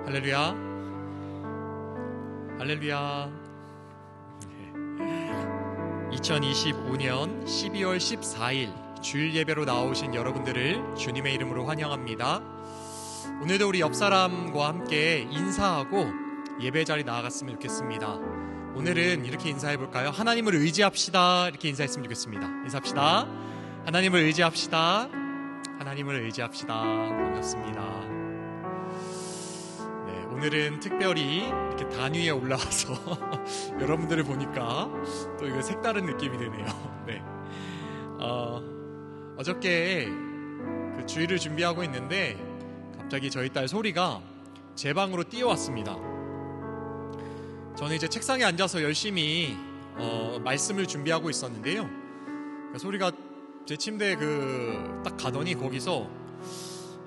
할렐루야. 할렐루야. 2025년 12월 14일 주일 예배로 나오신 여러분들을 주님의 이름으로 환영합니다. 오늘도 우리 옆 사람과 함께 인사하고 예배 자리 나아갔으면 좋겠습니다. 오늘은 이렇게 인사해 볼까요? 하나님을 의지합시다. 이렇게 인사했으면 좋겠습니다. 인사합시다. 하나님을 의지합시다. 하나님을 의지합시다. 반갑습니다. 네, 오늘은 특별히 이렇게 단 위에 올라와서 여러분들을 보니까 또 이거 색다른 느낌이 드네요. 네. 어저께 그 주일을 준비하고 있는데 갑자기 저희 딸 소리가 제 방으로 뛰어왔습니다. 저는 이제 책상에 앉아서 열심히 말씀을 준비하고 있었는데요. 소리가 제 침대에 딱 가더니 거기서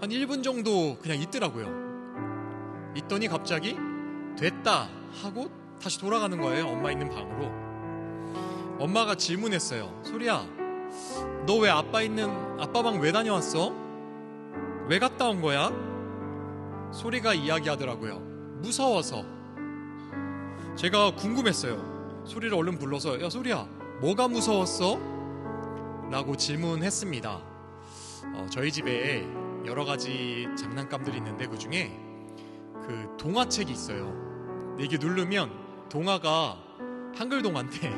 한 1분 정도 그냥 있더라고요. 있더니 갑자기 됐다 하고 다시 돌아가는 거예요. 엄마 있는 방으로. 엄마가 질문했어요. 소리야, 너 왜 아빠 방 왜 다녀왔어? 왜 갔다 온 거야? 소리가 이야기하더라고요. 무서워서. 제가 궁금했어요. 소리를 얼른 불러서, 야 소리야, 뭐가 무서웠어? 라고 질문했습니다. 저희 집에 여러 가지 장난감들이 있는데 그 중에 그 동화책이 있어요. 이게 누르면 동화가 한글 동화인데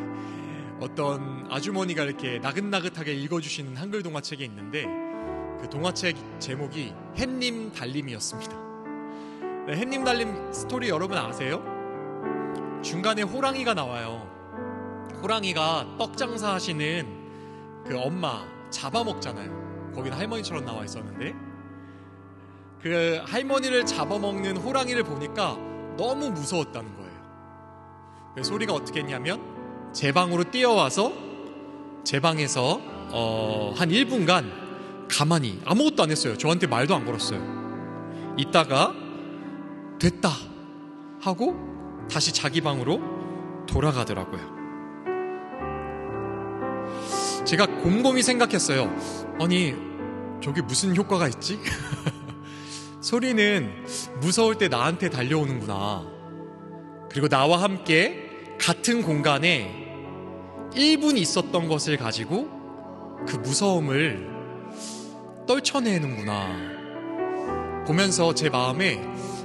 어떤 아주머니가 이렇게 나긋나긋하게 읽어주시는 한글 동화책이 있는데 그 동화책 제목이 햇님 달님이었습니다. 네, 햇님 달님 스토리 여러분 아세요? 중간에 호랑이가 나와요. 호랑이가 떡 장사하시는 그 엄마 잡아먹잖아요. 거기는 할머니처럼 나와 있었는데 그 할머니를 잡아먹는 호랑이를 보니까 너무 무서웠다는 거예요. 그래서 소리가 어떻게 했냐면 제 방으로 뛰어와서 제 방에서 한 1분간 가만히 아무것도 안 했어요. 저한테 말도 안 걸었어요. 이따가 됐다 하고 다시 자기 방으로 돌아가더라고요. 제가 곰곰이 생각했어요. 아니 저게 무슨 효과가 있지? 소리는 무서울 때 나한테 달려오는구나. 그리고 나와 함께 같은 공간에 1분 있었던 것을 가지고 그 무서움을 떨쳐내는구나. 보면서 제 마음에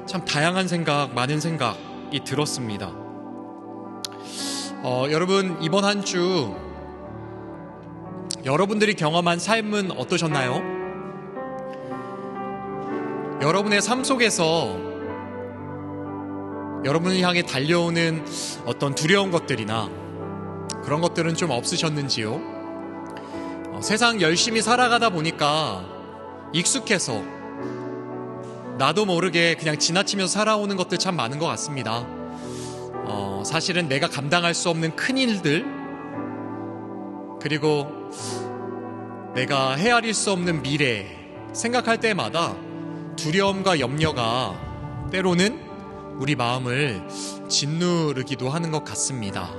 참 다양한 생각, 많은 생각이 들었습니다. 여러분 이번 한 주 여러분들이 경험한 삶은 어떠셨나요? 여러분의 삶 속에서 여러분을 향해 달려오는 어떤 두려운 것들이나 그런 것들은 좀 없으셨는지요? 세상 열심히 살아가다 보니까 익숙해서 나도 모르게 그냥 지나치면서 살아오는 것들 참 많은 것 같습니다. 사실은 내가 감당할 수 없는 큰 일들, 그리고 내가 헤아릴 수 없는 미래 생각할 때마다 두려움과 염려가 때로는 우리 마음을 짓누르기도 하는 것 같습니다.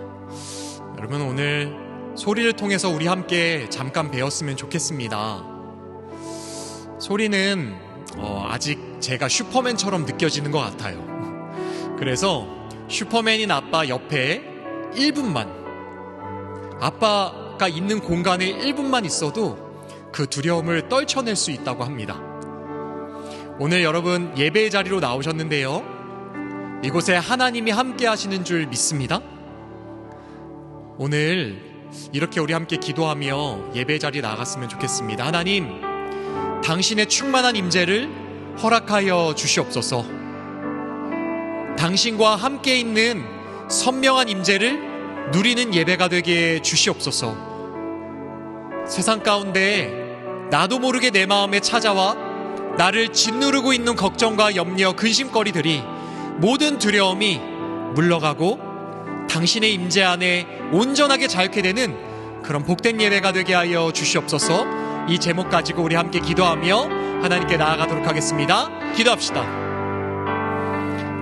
여러분 오늘 소리를 통해서 우리 함께 잠깐 배웠으면 좋겠습니다. 소리는 아직 제가 슈퍼맨처럼 느껴지는 것 같아요. 그래서 슈퍼맨인 아빠 옆에 1분만, 아빠가 있는 공간에 1분만 있어도 그 두려움을 떨쳐낼 수 있다고 합니다. 오늘 여러분 예배의 자리로 나오셨는데요, 이곳에 하나님이 함께 하시는 줄 믿습니다. 오늘 이렇게 우리 함께 기도하며 예배의 자리에 나갔으면 좋겠습니다. 하나님, 당신의 충만한 임재를 허락하여 주시옵소서. 당신과 함께 있는 선명한 임재를 누리는 예배가 되게 주시옵소서. 세상 가운데 나도 모르게 내 마음에 찾아와 나를 짓누르고 있는 걱정과 염려, 근심거리들이 모든 두려움이 물러가고 당신의 임재 안에 온전하게 자유케 되는 그런 복된 예배가 되게 하여 주시옵소서. 이 제목 가지고 우리 함께 기도하며 하나님께 나아가도록 하겠습니다. 기도합시다.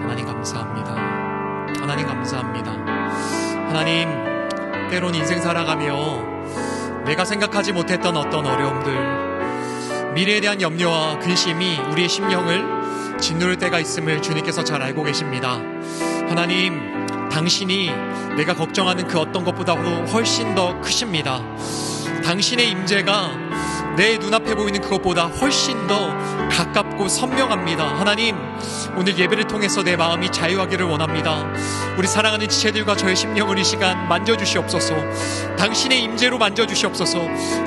하나님 감사합니다. 하나님 감사합니다. 하나님, 때론 인생 살아가며 내가 생각하지 못했던 어떤 어려움들, 미래에 대한 염려와 근심이 우리의 심령을 짓누를 때가 있음을 주님께서 잘 알고 계십니다. 하나님, 당신이 내가 걱정하는 그 어떤 것보다도 훨씬 더 크십니다. 당신의 임재가 내 눈앞에 보이는 그것보다 훨씬 더 가깝고 선명합니다. 하나님, 오늘 예배를 통해서 내 마음이 자유하기를 원합니다. 우리 사랑하는 지체들과 저의 심령을 이 시간 만져주시옵소서. 당신의 임재로 만져주시옵소서.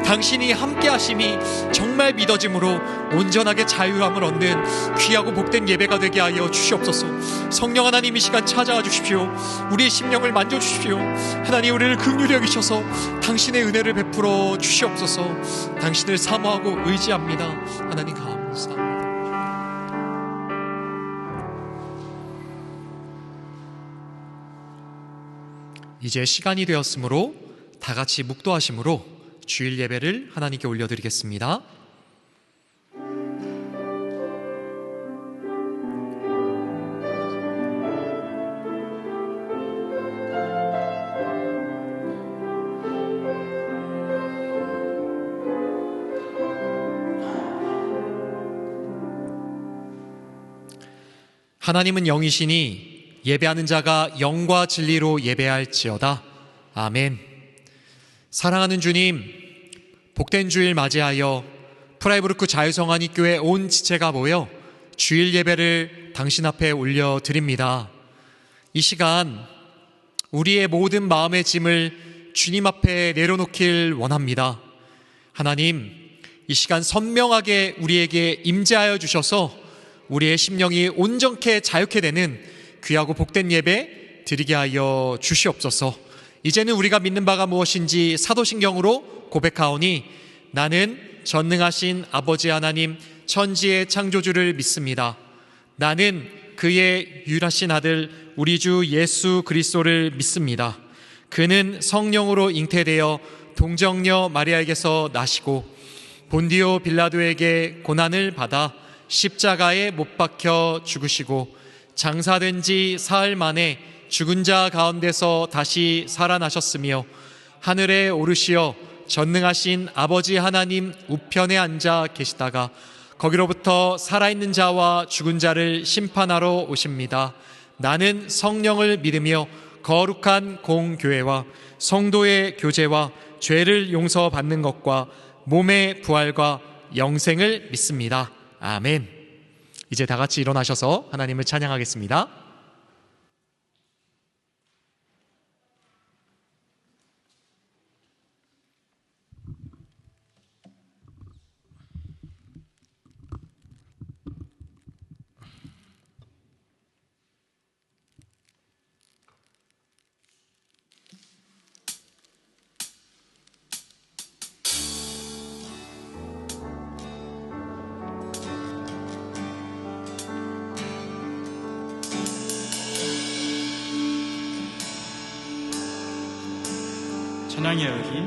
당신이 함께 하심이 정말 믿어짐으로 온전하게 자유함을 얻는 귀하고 복된 예배가 되게 하여 주시옵소서. 성령 하나님, 이 시간 찾아와 주십시오. 우리의 심령을 만져주십시오. 하나님, 우리를 긍휼히 여기셔서 당신의 은혜를 베풀어 주시옵소서. 당신을 사모하고 의지합니다. 하나님, 감사합니다. 이제 시간이 되었으므로 다 같이 묵도하심으로 주일 예배를 하나님께 올려드리겠습니다. 하나님은 영이시니 예배하는 자가 영과 진리로 예배할지어다. 아멘. 사랑하는 주님, 복된 주일 맞이하여 프라이부르크 자유성안이교회 온 지체가 모여 주일 예배를 당신 앞에 올려드립니다. 이 시간 우리의 모든 마음의 짐을 주님 앞에 내려놓길 원합니다. 하나님, 이 시간 선명하게 우리에게 임재하여 주셔서 우리의 심령이 온전케 자유케 되는 귀하고 복된 예배 드리게 하여 주시옵소서. 이제는 우리가 믿는 바가 무엇인지 사도신경으로 고백하오니 나는 전능하신 아버지 하나님 천지의 창조주를 믿습니다. 나는 그의 유일하신 아들 우리 주 예수 그리스도를 믿습니다. 그는 성령으로 잉태되어 동정녀 마리아에게서 나시고 본디오 빌라도에게 고난을 받아 십자가에 못 박혀 죽으시고 장사된 지 사흘 만에 죽은 자 가운데서 다시 살아나셨으며 하늘에 오르시어 전능하신 아버지 하나님 우편에 앉아 계시다가 거기로부터 살아있는 자와 죽은 자를 심판하러 오십니다. 나는 성령을 믿으며 거룩한 공교회와 성도의 교제와 죄를 용서받는 것과 몸의 부활과 영생을 믿습니다. 아멘. 이제 다 같이 일어나셔서 하나님을 찬양하겠습니다. 찬양의 열기,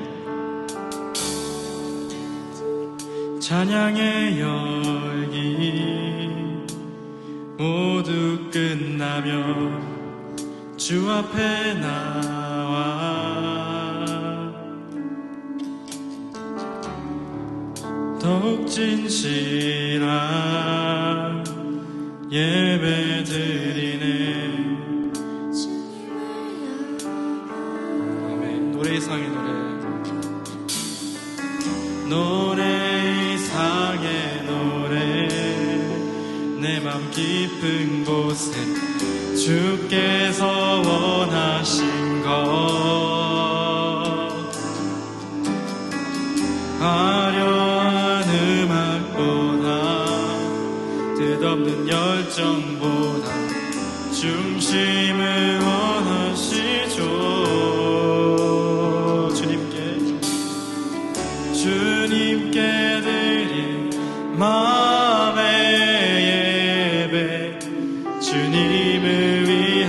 찬양의 열기 모두 끝나며 주 앞에 나와 더욱 진실한 예배 드리네. 노래이상의 노래이상의 노래 내 맘 깊은 곳에 주께서 원하신 것 화려한 음악보다 뜻없는 열정보다 중심을 원하시죠. 주님께 드린 마음의 예배 주님을 위한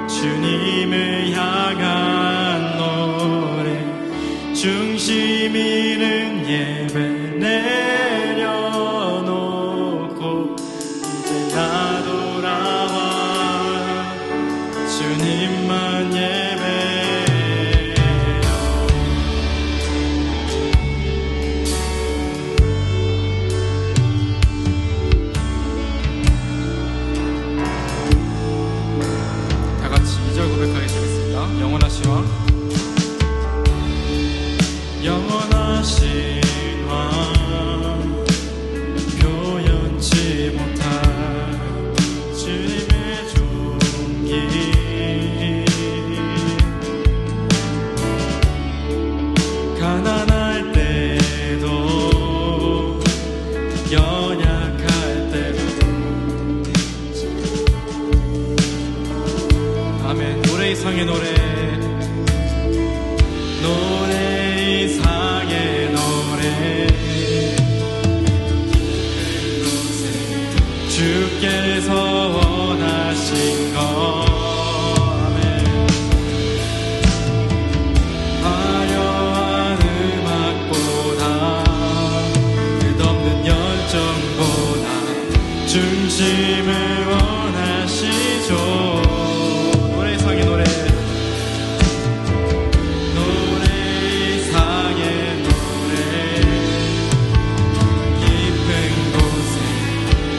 주님을 향한 노래 중심 있는 예배 내려놓고 이제 나 돌아와 주님만 예배 주께서 원하신 것 화려한 음악보다 끝없는 열정보다 중심을 원하시죠. 노래 이상의 노래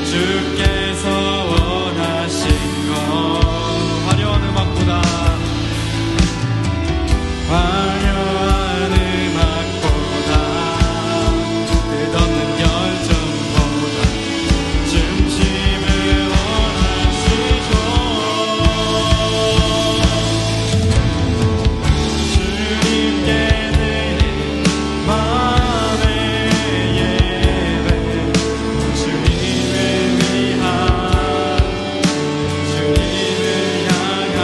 주께서 원하신 것 화려한 음악보다 끝없는 열정보다 중심을 원하시죠. 주님께 드린 마음의 예배 주님을 위한 주님을 향한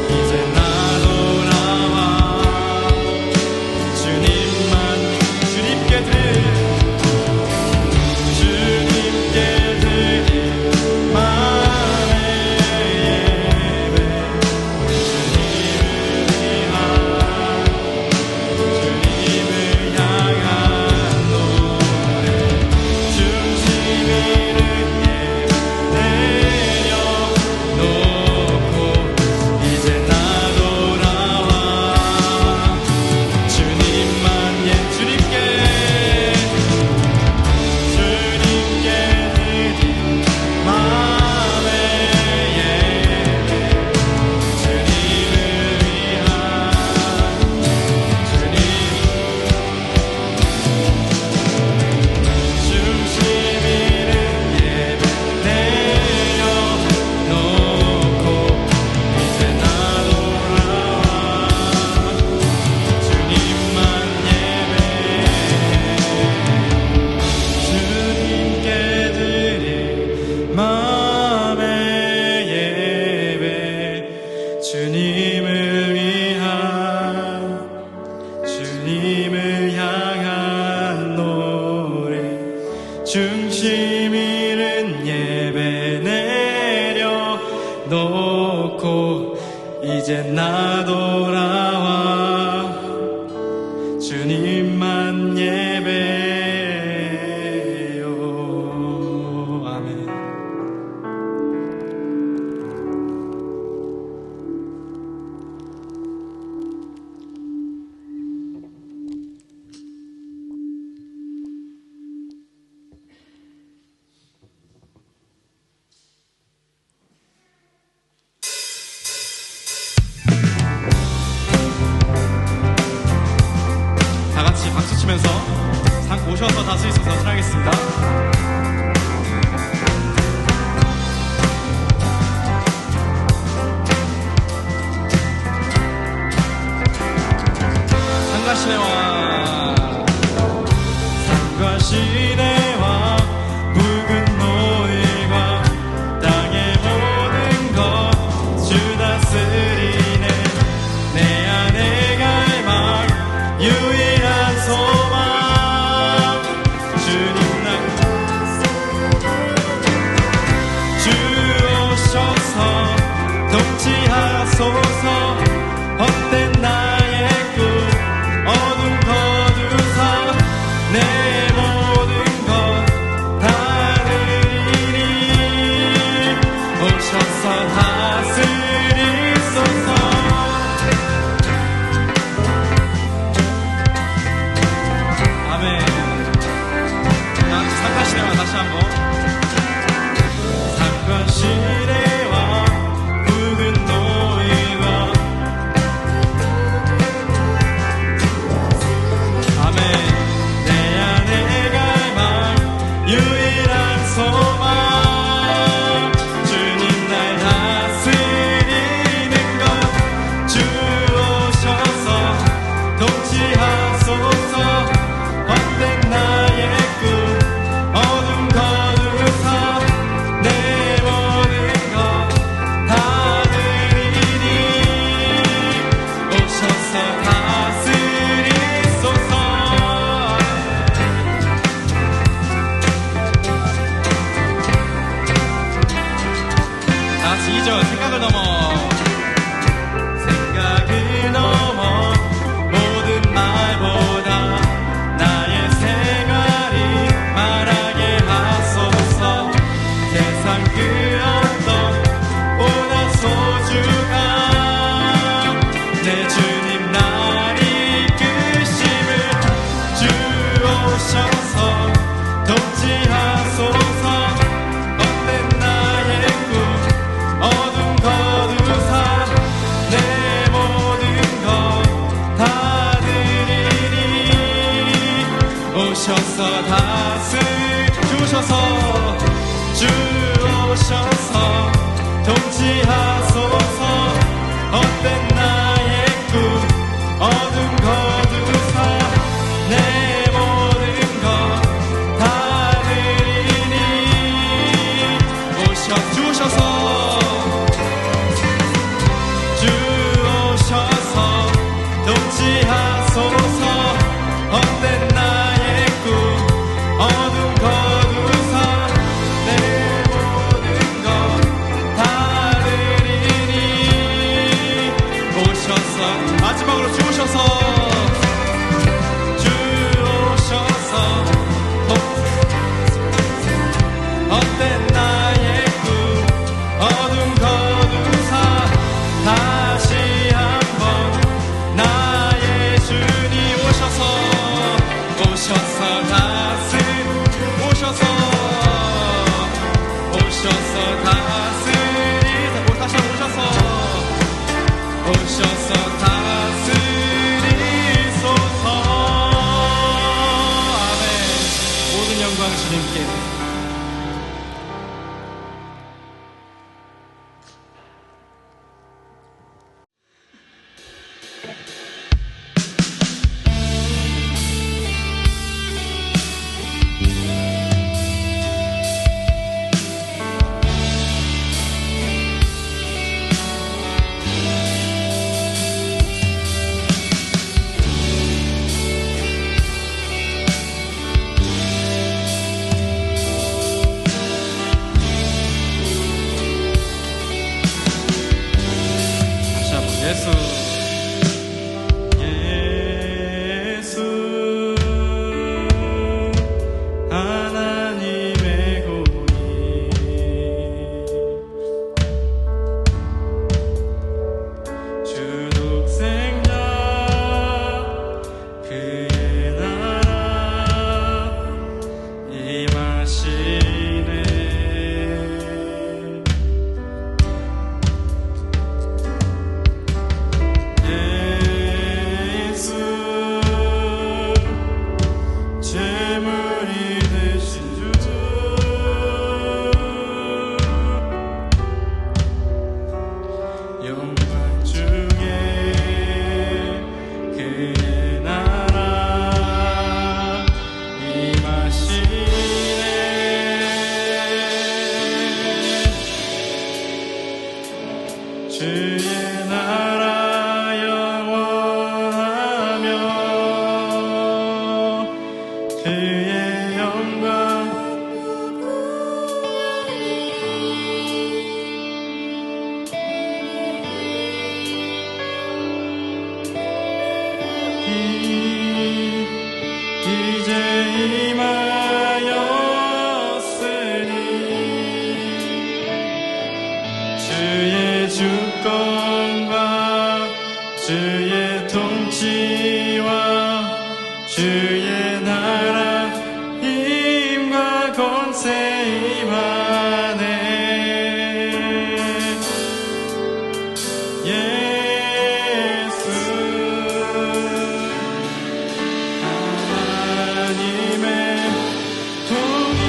이제 나도 나와 주님만 주님께 드린 마음의 예배 주님을 위한 주님을 향한 노래 중심을 내려놓고 이제 나도 나와 주님만 주님께 드린 마음의 예배 주님을 위한 주님 중심을 예배 내려놓고 이제 나도 나와 주님만 예배 주님께 드릴 마음의 예배 주님을 위한 주님을 향한 노래 중심 잃은 예배 내려놓고 이제 나도 나와 주님만 예배요. 아멘. 다 같이 박수 치면서 상 오셔서 다수 있어서 찬양하겠습니다. 산과 시내와 붉은 노을과 땅의 모든 것 주 다스리네 내 안에 갈망 유일한 소망 주님 주 오셔서 통치하소서 헛된 나의 꿈 어둠 거두사 내 모든 것 다스리니 오셔서 다스리소서. 아멘. 다 같이 상과 시내와 다시 한번 상과 시내 다시 2절 생각을 넘어 생각을 넘어 모든 말보다 나의 생활이 말하게 하소서 세상 그 어떤 보다 소중한 내 주님 날 이끄심을 주오셔서 통치하소서 어떤 나의 꿈 어둠 거두사 내 모든 것 다 드리니 오셔서 주셔서 통치하소서 어떤 나의 꿈 어둠 거두사 내 모든 것 다 드리니 주셔서 통치하소서 어떤 나의 꿈 어둠 거두사 내 모든 것 다 드리니 오셔서 마지막으로 주셔서 어떤 나의 꿈 어둠 거두사 다시 한번 나의 주님 오셔서 다스리소서 아멘. 모든 영광 주님께. 예수 하나님의 고이 주 독생자 그의 나라 임하시네 제물이 되신 주 영광 중에 그의 나라 임하시네 주의 나라 그의 영광 이제 임하였으니 주의 주권과 주의 통치와 주의 나라 힘과 권세 임하네 예수 하나님의 통일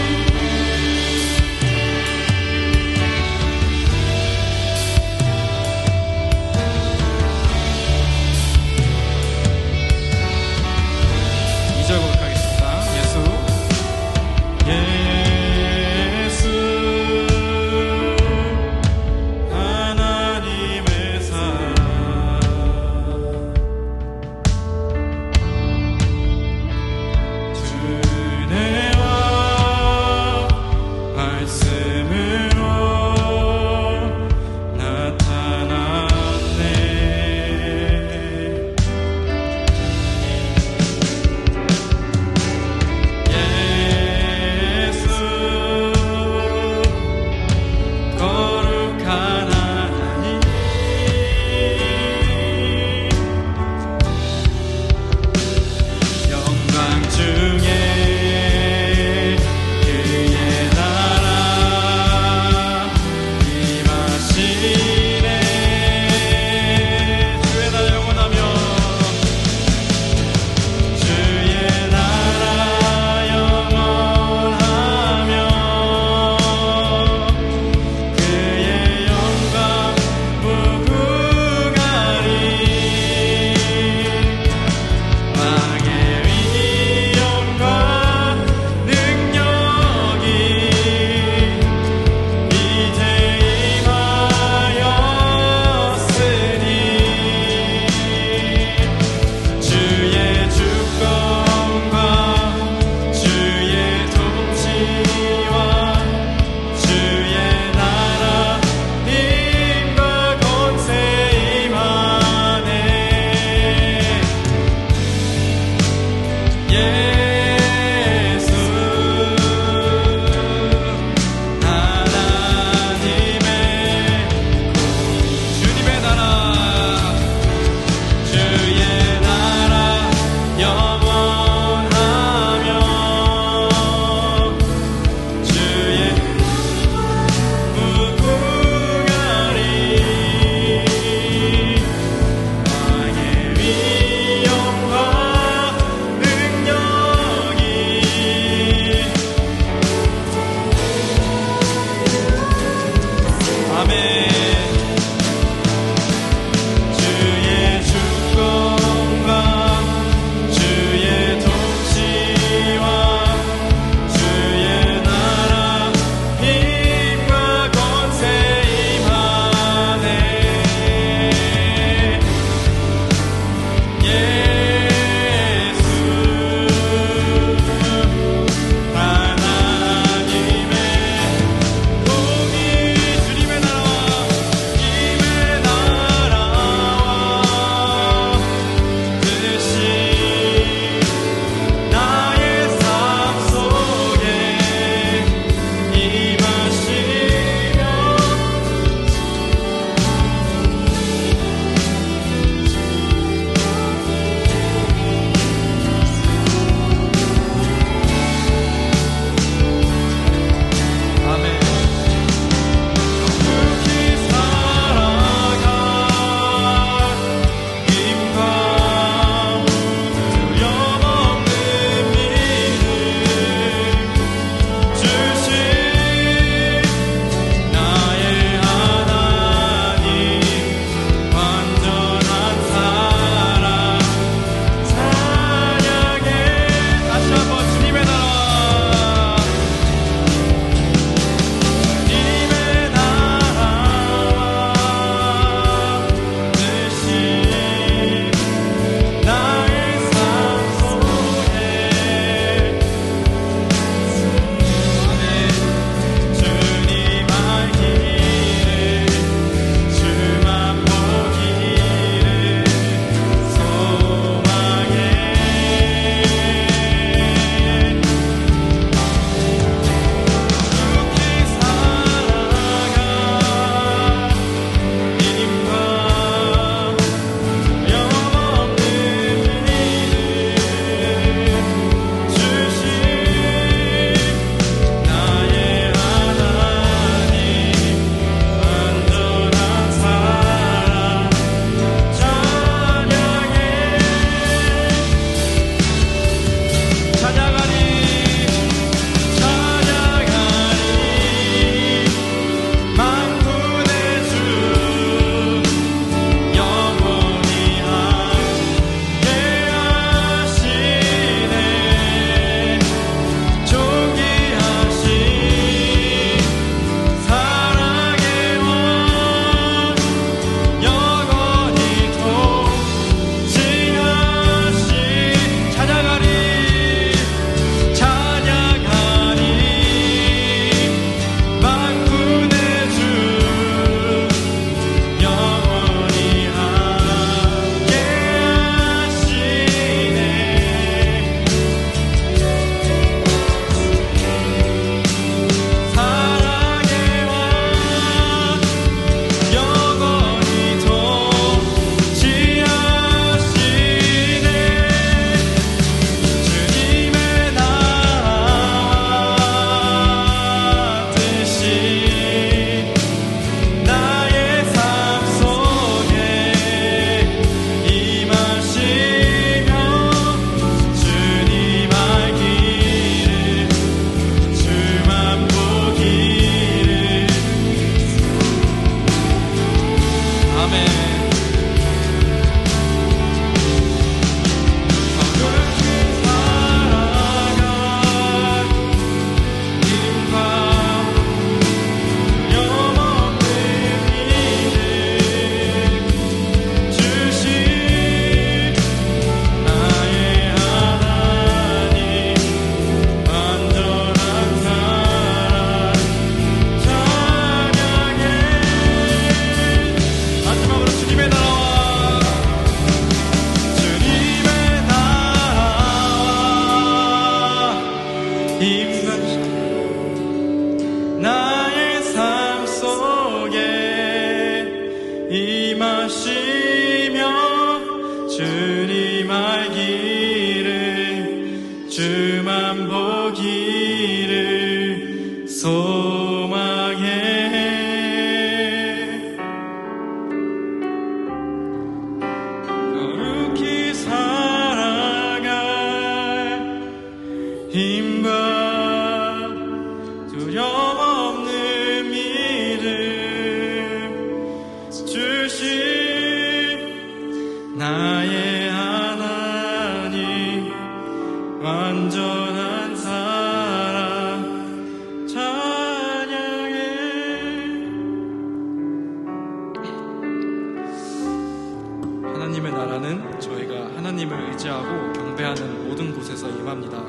하시며 주님 알기를 주만 보기를 소망해. 거룩히 살아갈 힘과 두려움 없는 믿음 주신 나의 하나님 완전한 사랑 찬양해. 하나님의 나라는 저희가 하나님을 의지하고 경배하는 모든 곳에서 임합니다.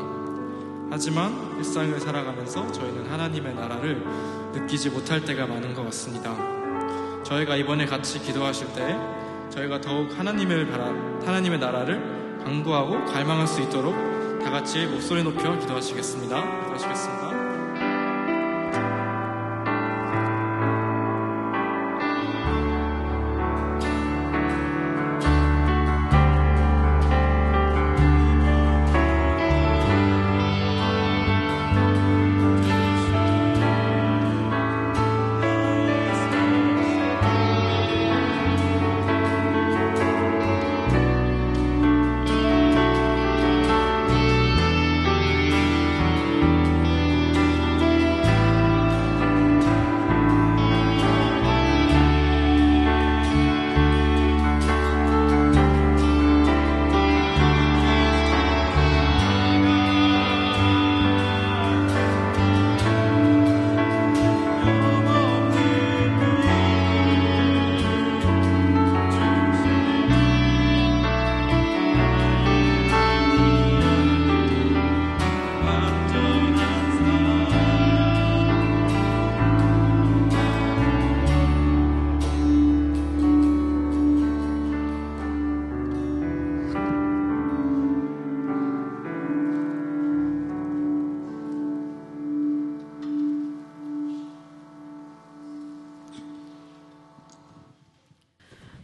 하지만 일상을 살아가면서 저희는 하나님의 나라를 느끼지 못할 때가 많은 것 같습니다. 저희가 이번에 같이 기도하실 때 저희가 더욱 하나님의 나라를 강구하고 갈망할 수 있도록 다 같이 목소리 높여 기도하시겠습니다. 기도하시겠습니다.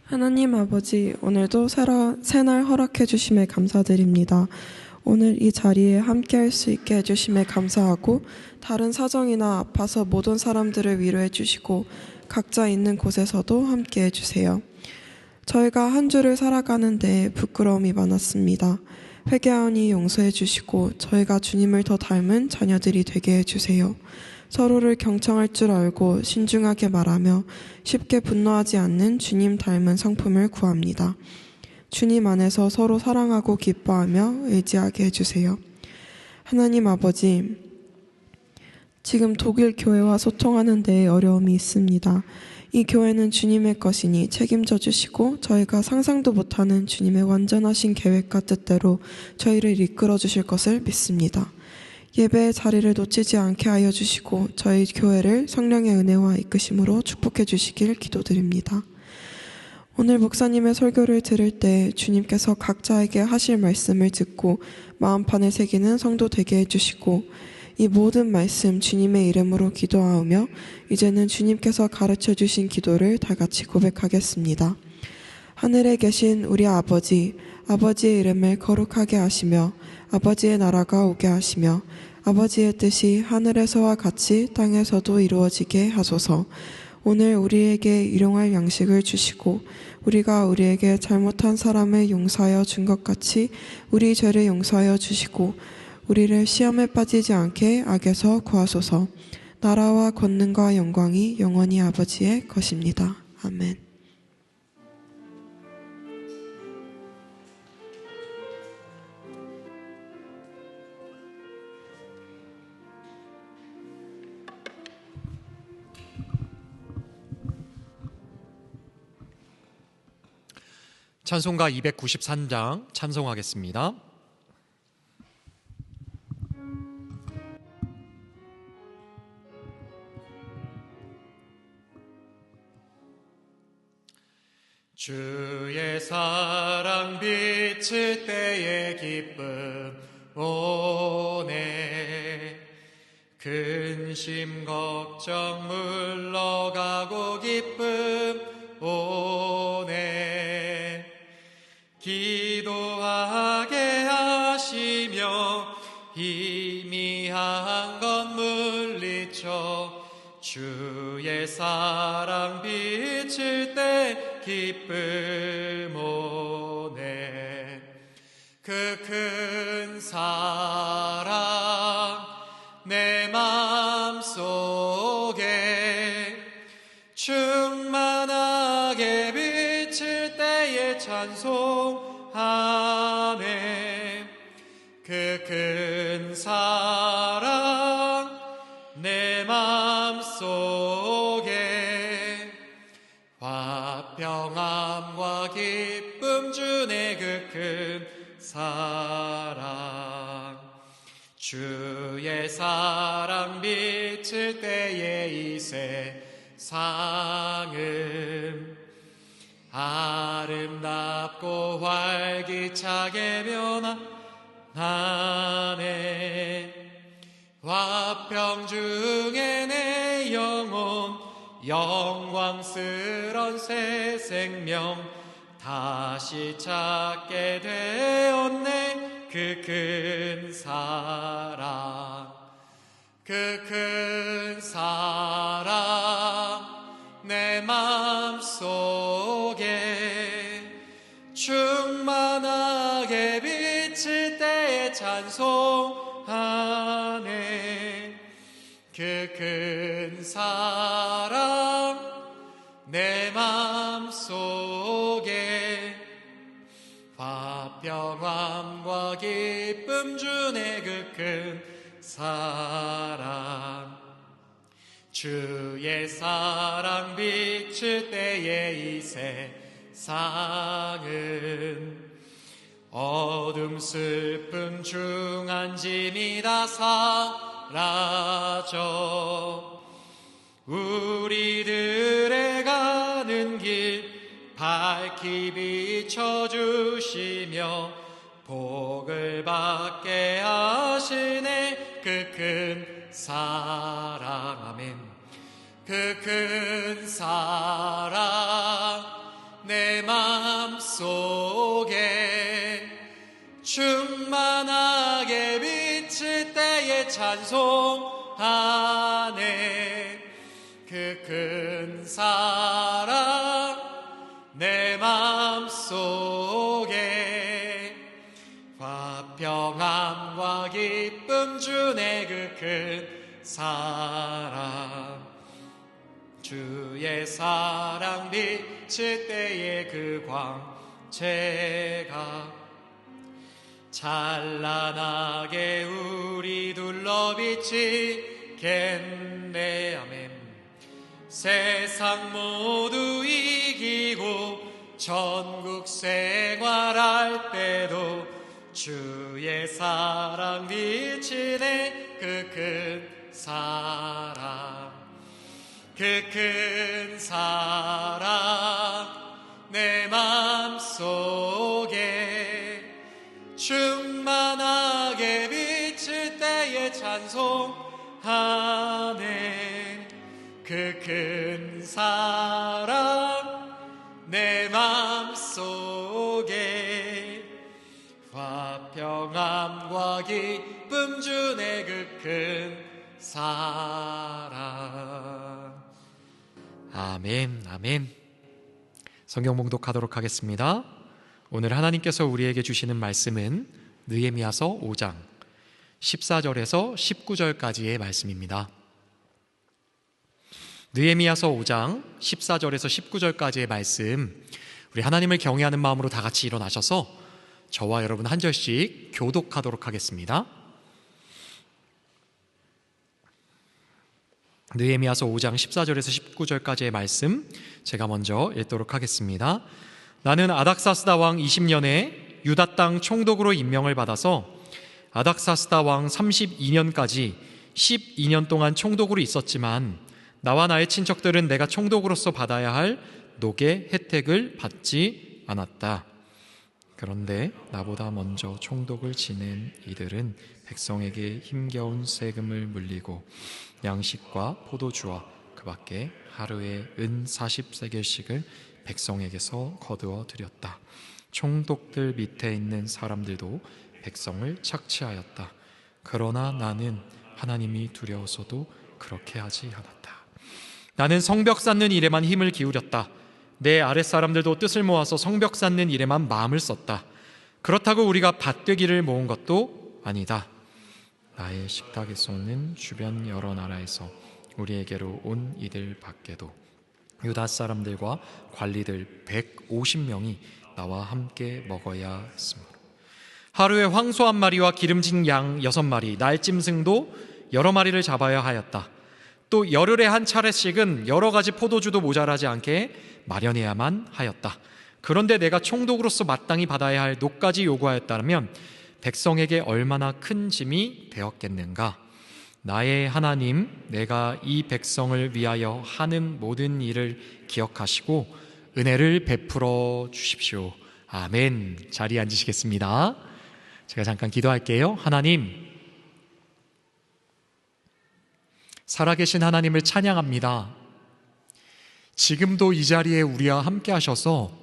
하나님 아버지, 오늘도 새날 허락해 주심에 감사드립니다. 오늘 이 자리에 함께 할 수 있게 해주심에 감사하고, 다른 사정이나 아파서 모든 사람들을 위로해 주시고 각자 있는 곳에서도 함께 해주세요. 저희가 한 주를 살아가는데 부끄러움이 많았습니다. 회개하오니 용서해 주시고 저희가 주님을 더 닮은 자녀들이 되게 해주세요. 서로를 경청할 줄 알고 신중하게 말하며 쉽게 분노하지 않는 주님 닮은 성품을 구합니다. 주님 안에서 서로 사랑하고 기뻐하며 의지하게 해주세요. 하나님 아버지, 지금 독일 교회와 소통하는 데 어려움이 있습니다. 이 교회는 주님의 것이니 책임져 주시고 저희가 상상도 못하는 주님의 완전하신 계획과 뜻대로 저희를 이끌어 주실 것을 믿습니다. 예배의 자리를 놓치지 않게 하여 주시고 저희 교회를 성령의 은혜와 이끄심으로 축복해 주시길 기도드립니다. 오늘 목사님의 설교를 들을 때 주님께서 각자에게 하실 말씀을 듣고 마음판에 새기는 성도 되게 해주시고, 이 모든 말씀 주님의 이름으로 기도하오며 이제는 주님께서 가르쳐 주신 기도를 다 같이 고백하겠습니다. 하늘에 계신 우리 아버지, 아버지의 이름을 거룩하게 하시며 아버지의 나라가 오게 하시며 아버지의 뜻이 하늘에서와 같이 땅에서도 이루어지게 하소서. 오늘 우리에게 일용할 양식을 주시고 우리가 우리에게 잘못한 사람을 용서하여 준 것 같이 우리 죄를 용서하여 주시고 우리를 시험에 빠지지 않게 악에서 구하소서. 나라와 권능과 영광이 영원히 아버지의 것입니다. 아멘. 찬송가 293장 찬송하겠습니다. 주의 사랑 비칠 때의 기쁨 오네. 근심 걱정 물러가고 기쁨 오네. 주의 사랑 비칠 때 기쁨 오네. 그 큰 사랑 내 맘속에 충만하게 비칠 때에 찬송하네. 그 큰 사랑 내 맘속에 화평함과 기쁨 주네. 그 큰 사랑 주의 사랑 비칠 때에 이 세상은 아름답고 활기차게 변화하네. 화평 중에 내 영혼 영광스런 새 생명 다시 찾게 되었네. 그 큰 사랑 그 큰 사랑 내 맘속에 충만하게 비칠 때에 찬송하네. 그 큰 사랑 내 맘속에 화평함과 기쁨 주네. 그 큰 사랑 주의 사랑 비칠 때에 이 세상은 어둠 슬픔 중한 짐이 다 사라져 우리들의 가는 길 밝히 비춰주시며 복을 받게 하시네. 그 큰 사랑 아멘. 그 큰 사랑 내 맘속에 충만하게 비칠 때에 찬송하네. 그 큰 사랑 내 맘속에 화평함과 기쁨 주네. 그 큰 사랑 주의 사랑 비칠 때에 그 광채가 찬란하게 우리 둘러 비치겠네. 아멘. 세상 모두 이기고 전국 생활할 때도 주의 사랑 비치네. 그 큰 사랑 그 큰 사랑 내 맘속에 충만하게 비칠 때에 찬송하네. 그 큰 사랑 내 맘속에 화평함과 기쁨 주네. 그 큰 사랑. 아멘, 아멘. 성경 봉독하도록 하겠습니다. 오늘 하나님께서 우리에게 주시는 말씀은 느헤미야서 5장 14절에서 19절까지의 말씀입니다. 느헤미야서 5장 14절에서 19절까지의 말씀, 우리 하나님을 경외하는 마음으로 다 같이 일어나셔서 저와 여러분 한 절씩 교독하도록 하겠습니다. 느헤미야서 5장 14절에서 19절까지의 말씀 제가 먼저 읽도록 하겠습니다. 나는 아닥사스다 왕 20년에 유다 땅 총독으로 임명을 받아서 아닥사스다 왕 32년까지 12년 동안 총독으로 있었지만 나와 나의 친척들은 내가 총독으로서 받아야 할 녹의 혜택을 받지 않았다. 그런데 나보다 먼저 총독을 지낸 이들은 백성에게 힘겨운 세금을 물리고 양식과 포도주와 그 밖에 하루에 은 40세겔씩을 백성에게서 거두어 드렸다. 총독들 밑에 있는 사람들도 백성을 착취하였다. 그러나 나는 하나님이 두려워서도 그렇게 하지 않았다. 나는 성벽 쌓는 일에만 힘을 기울였다. 내 아랫사람들도 뜻을 모아서 성벽 쌓는 일에만 마음을 썼다. 그렇다고 우리가 밭되기를 모은 것도 아니다. 나의 식탁에서는 주변 여러 나라에서 우리에게로 온 이들 밖에도 유다 사람들과 관리들 150명이 나와 함께 먹어야 했으므로 하루에 황소 1마리와 기름진 양 6마리, 날짐승도 여러 마리를 잡아야 하였다. 또 열흘에 한 차례씩은 여러 가지 포도주도 모자라지 않게 마련해야만 하였다. 그런데 내가 총독으로서 마땅히 받아야 할 녹까지 요구하였다면 백성에게 얼마나 큰 짐이 되었겠는가. 나의 하나님, 내가 이 백성을 위하여 하는 모든 일을 기억하시고 은혜를 베풀어 주십시오. 아멘. 자리에 앉으시겠습니다. 제가 잠깐 기도할게요. 하나님, 살아계신 하나님을 찬양합니다. 지금도 이 자리에 우리와 함께 하셔서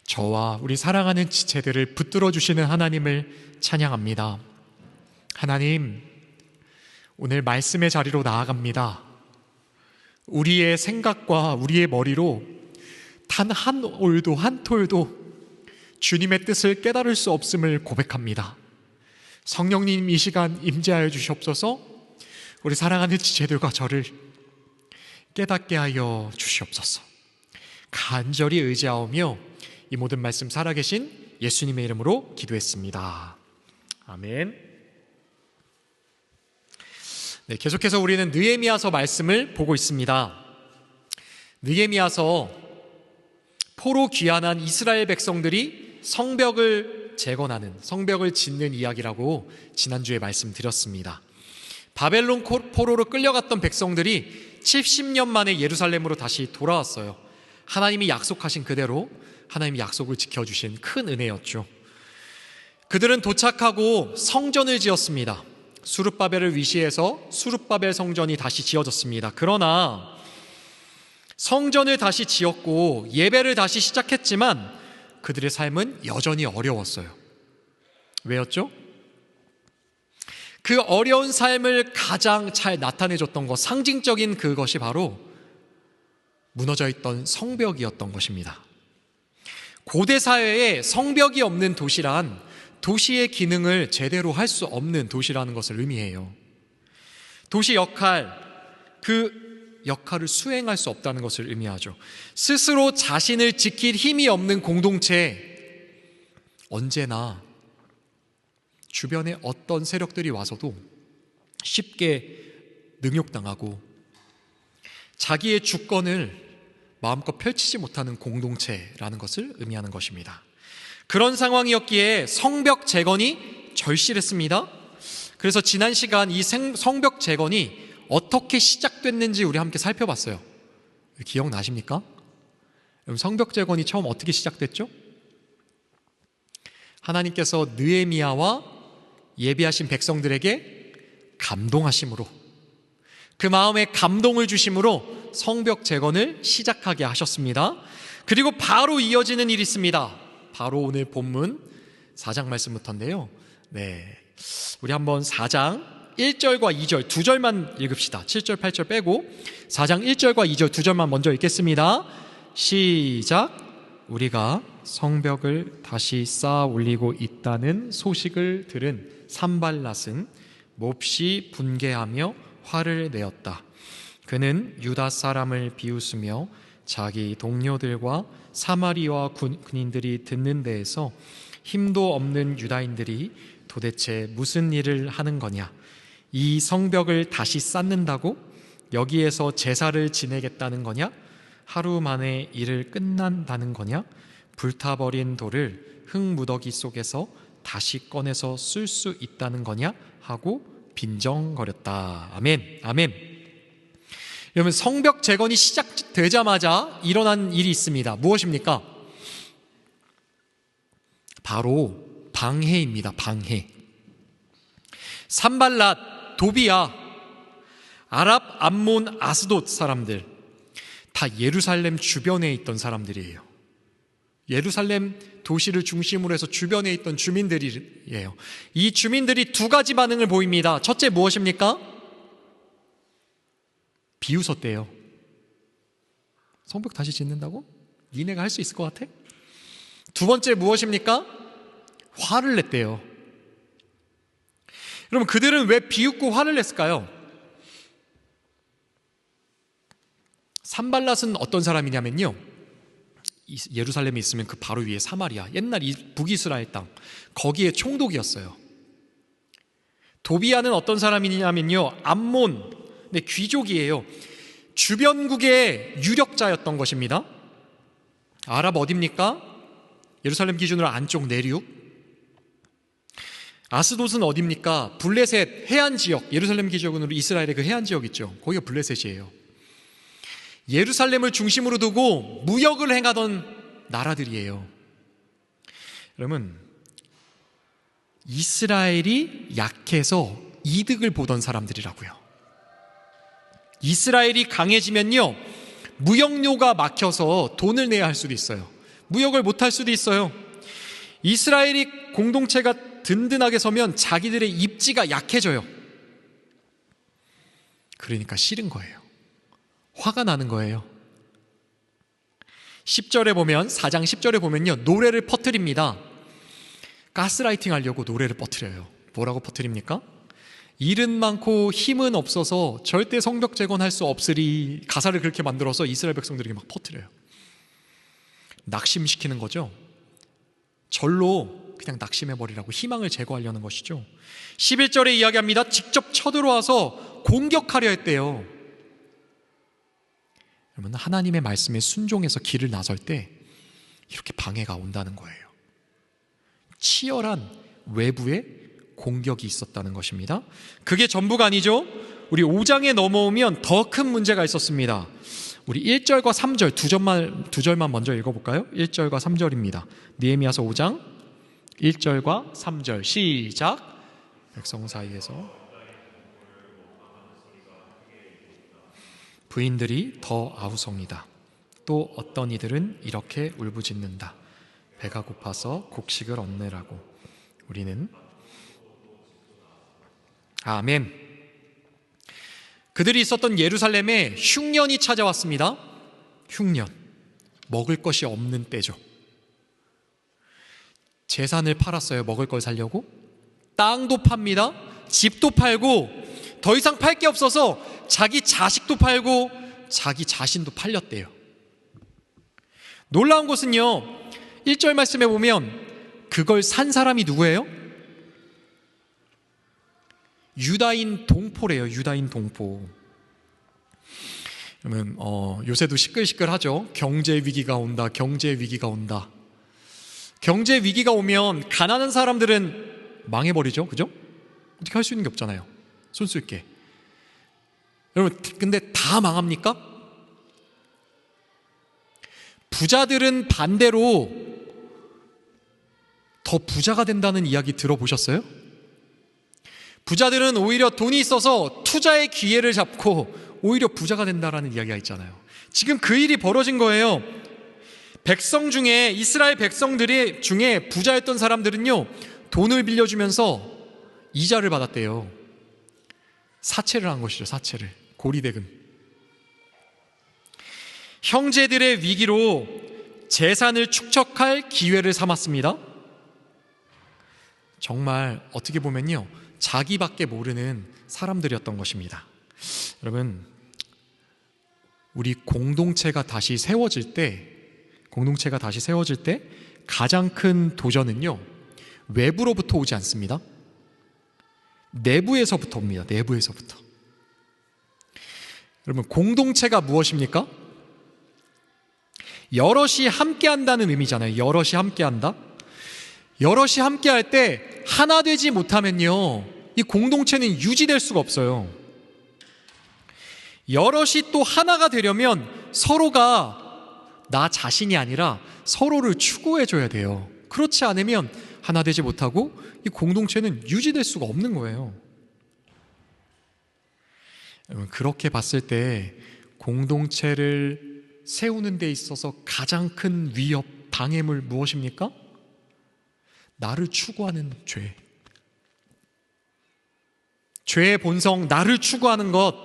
저와 우리 사랑하는 지체들을 붙들어 주시는 하나님을 찬양합니다. 하나님, 오늘 말씀의 자리로 나아갑니다. 우리의 생각과 우리의 머리로 단 한 올도 한 톨도 주님의 뜻을 깨달을 수 없음을 고백합니다. 성령님, 이 시간 임재하여 주시옵소서. 우리 사랑하는 지체들과 저를 깨닫게 하여 주시옵소서. 간절히 의지하오며 이 모든 말씀 살아계신 예수님의 이름으로 기도했습니다. 아멘. 네, 계속해서 우리는 느헤미야서 말씀을 보고 있습니다. 느헤미야서 포로 귀환한 이스라엘 백성들이 성벽을 재건하는, 성벽을 짓는 이야기라고 지난주에 말씀드렸습니다. 바벨론 포로로 끌려갔던 백성들이 70년 만에 예루살렘으로 다시 돌아왔어요. 하나님이 약속하신 그대로 하나님이 약속을 지켜주신 큰 은혜였죠. 그들은 도착하고 성전을 지었습니다. 수룹바벨을 위시해서 수룹바벨 성전이 다시 지어졌습니다. 그러나 성전을 다시 지었고 예배를 다시 시작했지만 그들의 삶은 여전히 어려웠어요. 왜였죠? 그 어려운 삶을 가장 잘 나타내줬던 것, 상징적인 그것이 바로 무너져 있던 성벽이었던 것입니다. 고대 사회에 성벽이 없는 도시란 도시의 기능을 제대로 할 수 없는 도시라는 것을 의미해요. 도시 역할, 그 역할을 수행할 수 없다는 것을 의미하죠. 스스로 자신을 지킬 힘이 없는 공동체, 언제나 주변에 어떤 세력들이 와서도 쉽게 능욕당하고 자기의 주권을 마음껏 펼치지 못하는 공동체라는 것을 의미하는 것입니다. 그런 상황이었기에 성벽 재건이 절실했습니다. 그래서 지난 시간 이 성벽 재건이 어떻게 시작됐는지 우리 함께 살펴봤어요. 기억나십니까? 성벽 재건이 처음 어떻게 시작됐죠? 하나님께서 느헤미야와 예비하신 백성들에게 감동하심으로, 그 마음에 감동을 주심으로 성벽 재건을 시작하게 하셨습니다. 그리고 바로 이어지는 일이 있습니다. 바로 오늘 본문 4장 말씀부터인데요. 네, 우리 한번 4장 1절과 2절 두 절만 읽읍시다. 7절 8절 빼고 4장 1절과 2절 두 절만 먼저 읽겠습니다. 시작. 우리가 성벽을 다시 쌓아 올리고 있다는 소식을 들은 산발랏은 몹시 분개하며 화를 내었다. 그는 유다 사람을 비웃으며 자기 동료들과 사마리아 군인들이 듣는 데에서 힘도 없는 유다인들이 도대체 무슨 일을 하는 거냐, 이 성벽을 다시 쌓는다고? 여기에서 제사를 지내겠다는 거냐? 하루 만에 일을 끝난다는 거냐? 불타버린 돌을 흙무더기 속에서 다시 꺼내서 쓸 수 있다는 거냐? 하고 빈정거렸다. 아멘. 아멘. 여러분, 성벽 재건이 시작되자마자 일어난 일이 있습니다. 무엇입니까? 바로 방해입니다. 방해. 산발랏, 도비야, 아랍, 암몬, 아스돗 사람들, 다 예루살렘 주변에 있던 사람들이에요. 예루살렘 도시를 중심으로 해서 주변에 있던 주민들이에요. 이 주민들이 두 가지 반응을 보입니다. 첫째 무엇입니까? 비웃었대요. 성벽 다시 짓는다고? 니네가 할 수 있을 것 같아? 두 번째 무엇입니까? 화를 냈대요. 여러분, 그들은 왜 비웃고 화를 냈을까요? 산발랏은 어떤 사람이냐면요, 예루살렘에 있으면 그 바로 위에 사마리아, 옛날 북이스라엘 땅, 거기에 총독이었어요. 도비아는 어떤 사람이냐면요, 암몬, 네, 귀족이에요. 주변국의 유력자였던 것입니다. 아랍 어딥니까? 예루살렘 기준으로 안쪽 내륙. 아스돗은 어딥니까? 블레셋 해안지역, 예루살렘 기준으로 이스라엘의 그 해안지역 있죠, 거기가 블레셋이에요. 예루살렘을 중심으로 두고 무역을 행하던 나라들이에요. 여러분, 이스라엘이 약해서 이득을 보던 사람들이라고요. 이스라엘이 강해지면요, 무역료가 막혀서 돈을 내야 할 수도 있어요. 무역을 못할 수도 있어요. 이스라엘이 공동체가 든든하게 서면 자기들의 입지가 약해져요. 그러니까 싫은 거예요. 화가 나는 거예요. 10절에 보면, 4장 10절에 보면요, 노래를 퍼뜨립니다. 가스라이팅 하려고 노래를 퍼뜨려요. 뭐라고 퍼뜨립니까? 일은 많고 힘은 없어서 절대 성벽 재건할 수 없으리, 가사를 그렇게 만들어서 이스라엘 백성들에게 막 퍼뜨려요. 낙심시키는 거죠. 절로 그냥 낙심해버리라고, 희망을 제거하려는 것이죠. 11절에 이야기합니다. 직접 쳐들어와서 공격하려 했대요. 여러분, 하나님의 말씀에 순종해서 길을 나설 때 이렇게 방해가 온다는 거예요. 치열한 외부의 공격이 있었다는 것입니다. 그게 전부가 아니죠. 우리 5장에 넘어오면 더 큰 문제가 있었습니다. 우리 1절과 3절 두 절만 먼저 읽어볼까요? 1절과 3절입니다. 느헤미야서 5장 1절과 3절 시작. 백성 사이에서 부인들이 더 아우성이다. 또 어떤 이들은 이렇게 울부짖는다. 배가 고파서 곡식을 얻느라고. 우리는 아멘. 그들이 있었던 예루살렘에 흉년이 찾아왔습니다. 흉년, 먹을 것이 없는 때죠. 재산을 팔았어요. 먹을 걸 살려고. 땅도 팝니다. 집도 팔고, 더 이상 팔 게 없어서 자기 자식도 팔고 자기 자신도 팔렸대요. 놀라운 것은요, 1절 말씀에 보면 그걸 산 사람이 누구예요? 유다인 동포래요. 유다인 동포. 그러면 요새도 시끌시끌하죠. 경제 위기가 온다. 경제 위기가 온다. 경제 위기가 오면 가난한 사람들은 망해버리죠. 그죠? 어떻게 할 수 있는 게 없잖아요. 손쓸 게. 여러분, 근데 다 망합니까? 부자들은 반대로 더 부자가 된다는 이야기 들어보셨어요? 부자들은 오히려 돈이 있어서 투자의 기회를 잡고 오히려 부자가 된다라는 이야기가 있잖아요. 지금 그 일이 벌어진 거예요. 백성 중에, 이스라엘 백성들이 중에 부자였던 사람들은요, 돈을 빌려주면서 이자를 받았대요. 사채를 한 것이죠. 사채를. 고리대금. 형제들의 위기로 재산을 축적할 기회를 삼았습니다. 정말 어떻게 보면요, 자기밖에 모르는 사람들이었던 것입니다. 여러분, 우리 공동체가 다시 세워질 때 가장 큰 도전은요, 외부로부터 오지 않습니다. 내부에서부터 옵니다. 내부에서부터. 여러분, 공동체가 무엇입니까? 여럿이 함께한다는 의미잖아요. 여럿이 함께한다. 여럿이 함께할 때 하나 되지 못하면요, 이 공동체는 유지될 수가 없어요. 여럿이 또 하나가 되려면 서로가 나 자신이 아니라 서로를 추구해줘야 돼요. 그렇지 않으면 하나 되지 못하고 이 공동체는 유지될 수가 없는 거예요. 여러분, 그렇게 봤을 때 공동체를 세우는 데 있어서 가장 큰 위협, 방해물 무엇입니까? 나를 추구하는 죄. 죄의 본성, 나를 추구하는 것,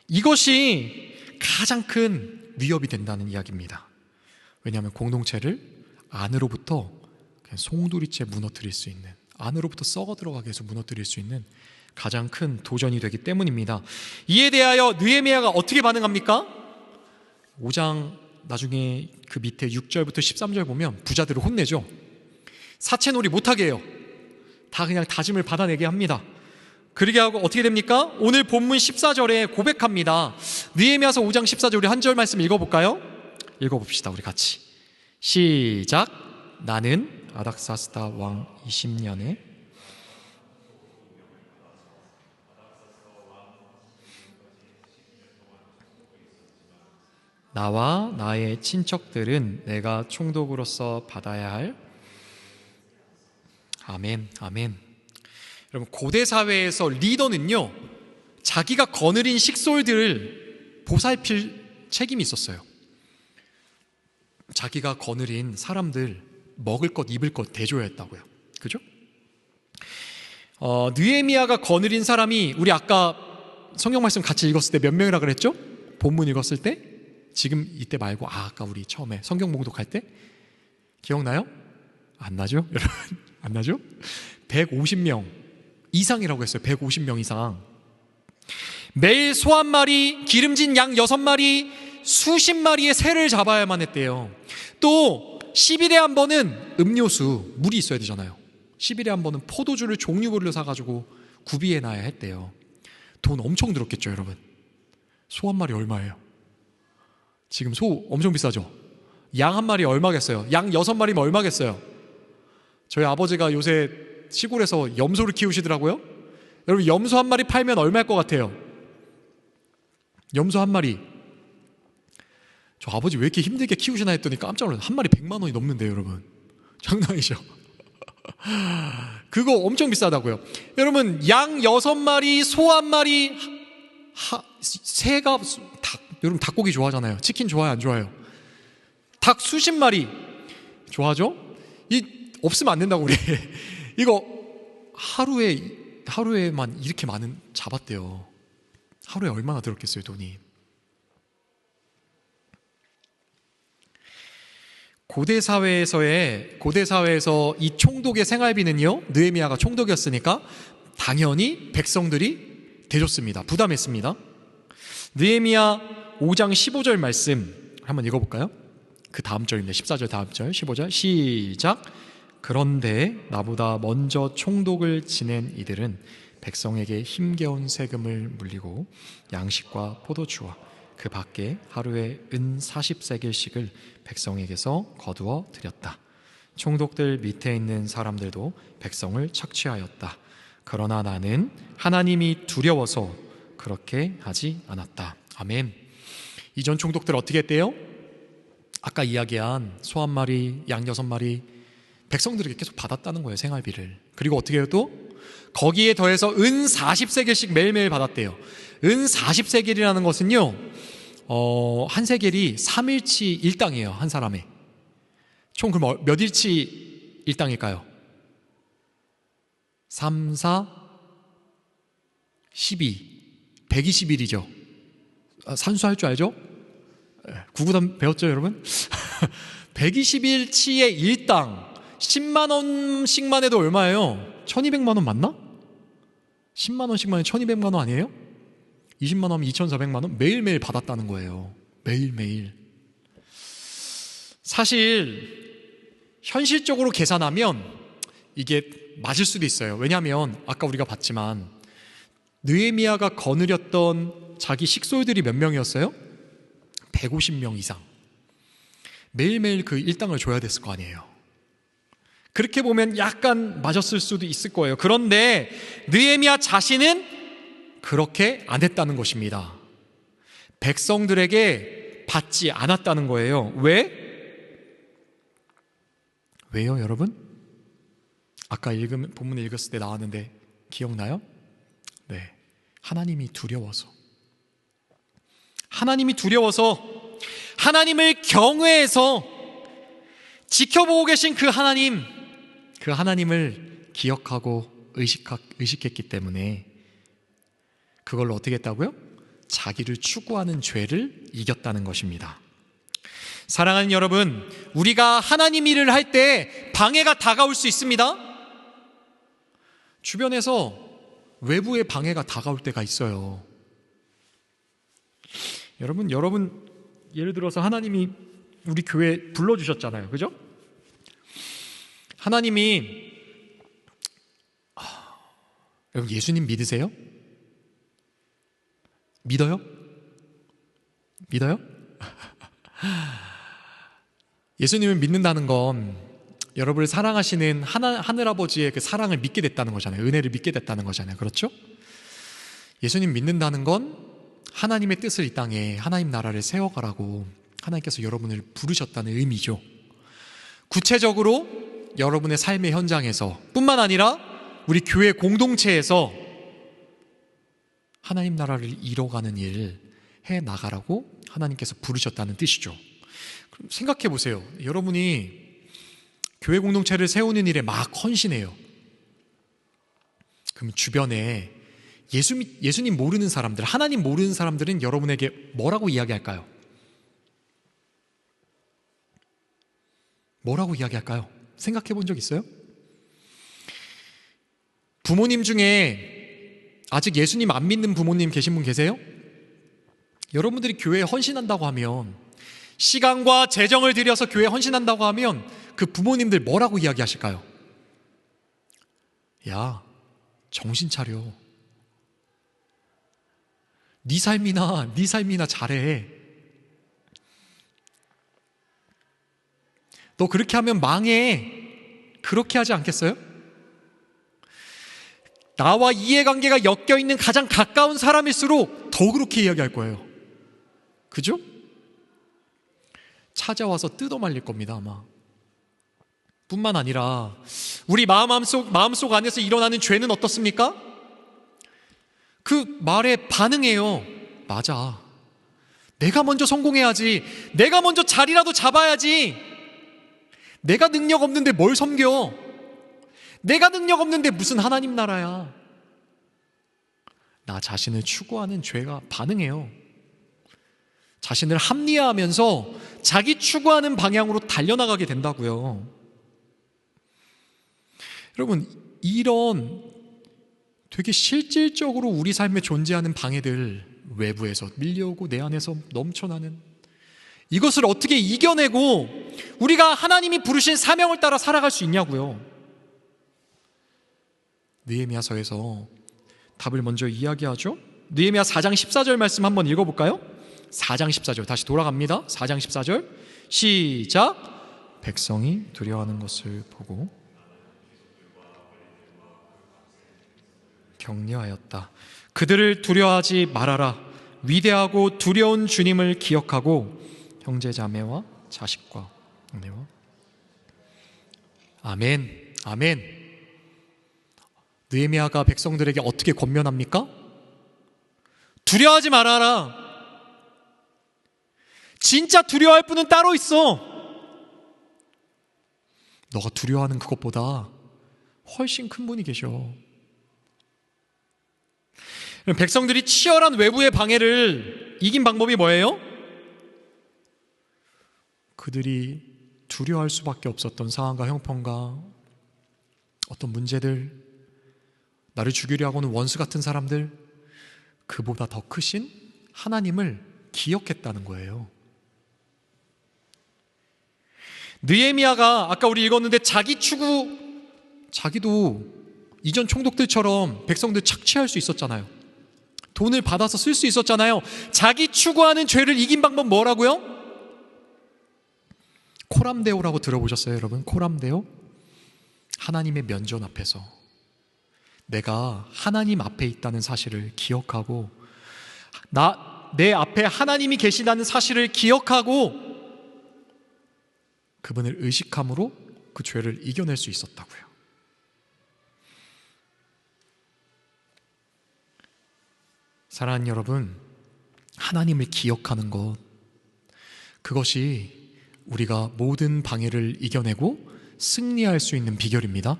이것이 가장 큰 위협이 된다는 이야기입니다. 왜냐하면 공동체를 안으로부터 그냥 송두리째 무너뜨릴 수 있는, 안으로부터 썩어 들어가게 해서 무너뜨릴 수 있는 가장 큰 도전이 되기 때문입니다. 이에 대하여 느헤미야가 어떻게 반응합니까? 5장 나중에 그 밑에 6절부터 13절 보면 부자들을 혼내죠. 사채놀이 못하게 해요. 다 그냥 다짐을 받아내게 합니다. 그러게 하고 어떻게 됩니까? 오늘 본문 14절에 고백합니다. 느헤미야서 5장 14절, 우리 한 절 말씀 읽어볼까요? 읽어봅시다, 우리 같이. 시작. 나는 아닥사스다 왕 20년에 나와 나의 친척들은 내가 총독으로서 받아야 할. 아멘, 아멘. 여러분, 고대 사회에서 리더는요, 자기가 거느린 식솔들을 보살필 책임이 있었어요. 자기가 거느린 사람들 먹을 것, 입을 것 대줘야 했다고요. 그죠? 느헤미야가 거느린 사람이, 우리 아까 성경 말씀 같이 읽었을 때 몇 명이라 그랬죠? 본문 읽었을 때? 지금 이때 말고 아까 우리 처음에 성경 봉독할 때 기억나요? 안 나죠? 여러분, 안 나죠? 150명 이상이라고 했어요. 150명 이상. 매일 소 한 마리, 기름진 양 6마리, 수십 마리의 새를 잡아야만 했대요. 또 10일에 한 번은 음료수, 물이 있어야 되잖아요. 10일에 한 번은 포도주를 종류별로 사가지고 구비해놔야 했대요. 돈 엄청 들었겠죠, 여러분. 소 한 마리 얼마예요? 지금 소 엄청 비싸죠? 양 한 마리 얼마겠어요? 양 6마리면 얼마겠어요? 저희 아버지가 요새 시골에서 염소를 키우시더라고요. 여러분, 염소 한 마리 팔면 얼마일 것 같아요? 염소 한 마리, 저 아버지 왜 이렇게 힘들게 키우시나 했더니 깜짝 놀랐어요. 한 마리 100만 원이 넘는데요, 여러분. 장난이죠? 그거 엄청 비싸다고요. 여러분, 양 6마리, 소 한 마리, 새가, 닭, 여러분 닭고기 좋아하잖아요. 치킨 좋아요, 안 좋아요? 닭 수십 마리 좋아하죠? 없으면 안 된다고, 우리. 이거 하루에만 이렇게 많은 잡았대요. 하루에 얼마나 들었겠어요, 돈이. 고대 사회에서 이 총독의 생활비는요, 느헤미야가 총독이었으니까 당연히 백성들이 대줬습니다. 부담했습니다. 느헤미야 5장 15절 말씀 한번 읽어볼까요? 그 다음 절입니다. 14절 다음 절, 15절 시작. 그런데 나보다 먼저 총독을 지낸 이들은 백성에게 힘겨운 세금을 물리고 양식과 포도주와 그 밖에 하루에 은 40세겔씩을 백성에게서 거두어 드렸다. 총독들 밑에 있는 사람들도 백성을 착취하였다. 그러나 나는 하나님이 두려워서 그렇게 하지 않았다. 아멘. 이전 총독들 어떻게 했대요? 아까 이야기한 소 한 마리, 양 6마리 백성들에게 계속 받았다는 거예요, 생활비를. 그리고 어떻게 해요? 또 거기에 더해서 은 40세겔씩 매일매일 받았대요. 은 40세겔이라는 것은요, 한 세겔이 3일치 일당이에요, 한 사람의. 총 그럼 몇 일치 일당일까요? 3, 4, 12, 120일이죠. 산수할 줄 알죠? 구구단 배웠죠, 여러분? 120일치의 일당 10만 원씩만 해도 얼마예요? 1200만 원 맞나? 10만 원씩만 해도 1200만 원 아니에요? 20만 원 하면 2400만 원? 매일매일 받았다는 거예요. 매일매일. 사실 현실적으로 계산하면 이게 맞을 수도 있어요. 왜냐하면 아까 우리가 봤지만 느헤미야가 거느렸던 자기 식솔들이 몇 명이었어요? 150명 이상. 매일매일 그 일당을 줘야 됐을 거 아니에요. 그렇게 보면 약간 맞았을 수도 있을 거예요. 그런데 느헤미야 자신은 그렇게 안 했다는 것입니다. 백성들에게 받지 않았다는 거예요. 왜? 왜요, 여러분? 아까 본문에 읽었을 때 나왔는데 기억나요? 네, 하나님이 두려워서. 하나님이 두려워서, 하나님을 경외해서 지켜보고 계신 그 하나님을 기억하고 의식했기 때문에 그걸로 어떻게 했다고요? 자기를 추구하는 죄를 이겼다는 것입니다. 사랑하는 여러분, 우리가 하나님 일을 할 때 방해가 다가올 수 있습니다. 주변에서 외부의 방해가 다가올 때가 있어요. 여러분 예를 들어서 하나님이 우리 교회에 불러주셨잖아요. 그죠? 하나님이 여러분 예수님 믿으세요? 믿어요? 예수님을 믿는다는 건 여러분을 사랑하시는 하늘아버지의 그 사랑을 믿게 됐다는 거잖아요. 은혜를 믿게 됐다는 거잖아요. 그렇죠? 예수님 믿는다는 건 하나님의 뜻을 이 땅에 하나님 나라를 세워가라고 하나님께서 여러분을 부르셨다는 의미죠. 구체적으로 여러분의 삶의 현장에서 뿐만 아니라 우리 교회 공동체에서 하나님 나라를 이뤄가는 일 해나가라고 하나님께서 부르셨다는 뜻이죠. 그럼 생각해 보세요. 여러분이 교회 공동체를 세우는 일에 막 헌신해요. 그럼 주변에 예수님 모르는 사람들, 하나님 모르는 사람들은 여러분에게 뭐라고 이야기할까요? 뭐라고 이야기할까요? 생각해 본 적 있어요? 부모님 중에 아직 예수님 안 믿는 부모님 계신 분 계세요? 여러분들이 교회에 헌신한다고 하면, 시간과 재정을 들여서 교회에 헌신한다고 하면 그 부모님들 뭐라고 이야기하실까요? 야, 정신 차려. 네 삶이나 잘해. 너 그렇게 하면 망해. 그렇게 하지 않겠어요? 나와 이해관계가 엮여있는 가장 가까운 사람일수록 더 그렇게 이야기할 거예요. 그죠? 찾아와서 뜯어말릴 겁니다, 아마. 뿐만 아니라 우리 마음속 안에서 일어나는 죄는 어떻습니까? 그 말에 반응해요. 맞아. 내가 먼저 성공해야지. 내가 먼저 자리라도 잡아야지. 내가 능력 없는데 뭘 섬겨? 내가 능력 없는데 무슨 하나님 나라야? 나 자신을 추구하는 죄가 반응해요. 자신을 합리화하면서 자기 추구하는 방향으로 달려나가게 된다고요. 여러분, 이런 되게 실질적으로 우리 삶에 존재하는 방해들, 외부에서 밀려오고 내 안에서 넘쳐나는 이것을 어떻게 이겨내고 우리가 하나님이 부르신 사명을 따라 살아갈 수 있냐고요. 느헤미야서에서 답을 먼저 이야기하죠. 느헤미야 4장 14절 말씀 한번 읽어볼까요? 4장 14절 다시 돌아갑니다. 4장 14절 시작. 백성이 두려워하는 것을 보고 격려하였다. 그들을 두려워하지 말아라. 위대하고 두려운 주님을 기억하고 형제 자매와 자식과 아내와 아멘. 아멘. 느헤미야가 백성들에게 어떻게 권면합니까? 두려워하지 말아라. 진짜 두려워할 분은 따로 있어. 너가 두려워하는 그것보다 훨씬 큰 분이 계셔. 백성들이 치열한 외부의 방해를 이긴 방법이 뭐예요? 그들이 두려워할 수밖에 없었던 상황과 형편과 어떤 문제들, 나를 죽이려 하고는 원수 같은 사람들, 그보다 더 크신 하나님을 기억했다는 거예요. 느헤미야가 아까 우리 읽었는데 자기도 이전 총독들처럼 백성들 착취할 수 있었잖아요. 돈을 받아서 쓸 수 있었잖아요. 자기 추구하는 죄를 이긴 방법 뭐라고요? 코람데오라고 들어보셨어요, 여러분? 코람데오? 하나님의 면전 앞에서 내가 하나님 앞에 있다는 사실을 기억하고 내 앞에 하나님이 계시다는 사실을 기억하고 그분을 의식함으로 그 죄를 이겨낼 수 있었다고요. 사랑하는 여러분, 하나님을 기억하는 것, 그것이 우리가 모든 방해를 이겨내고 승리할 수 있는 비결입니다.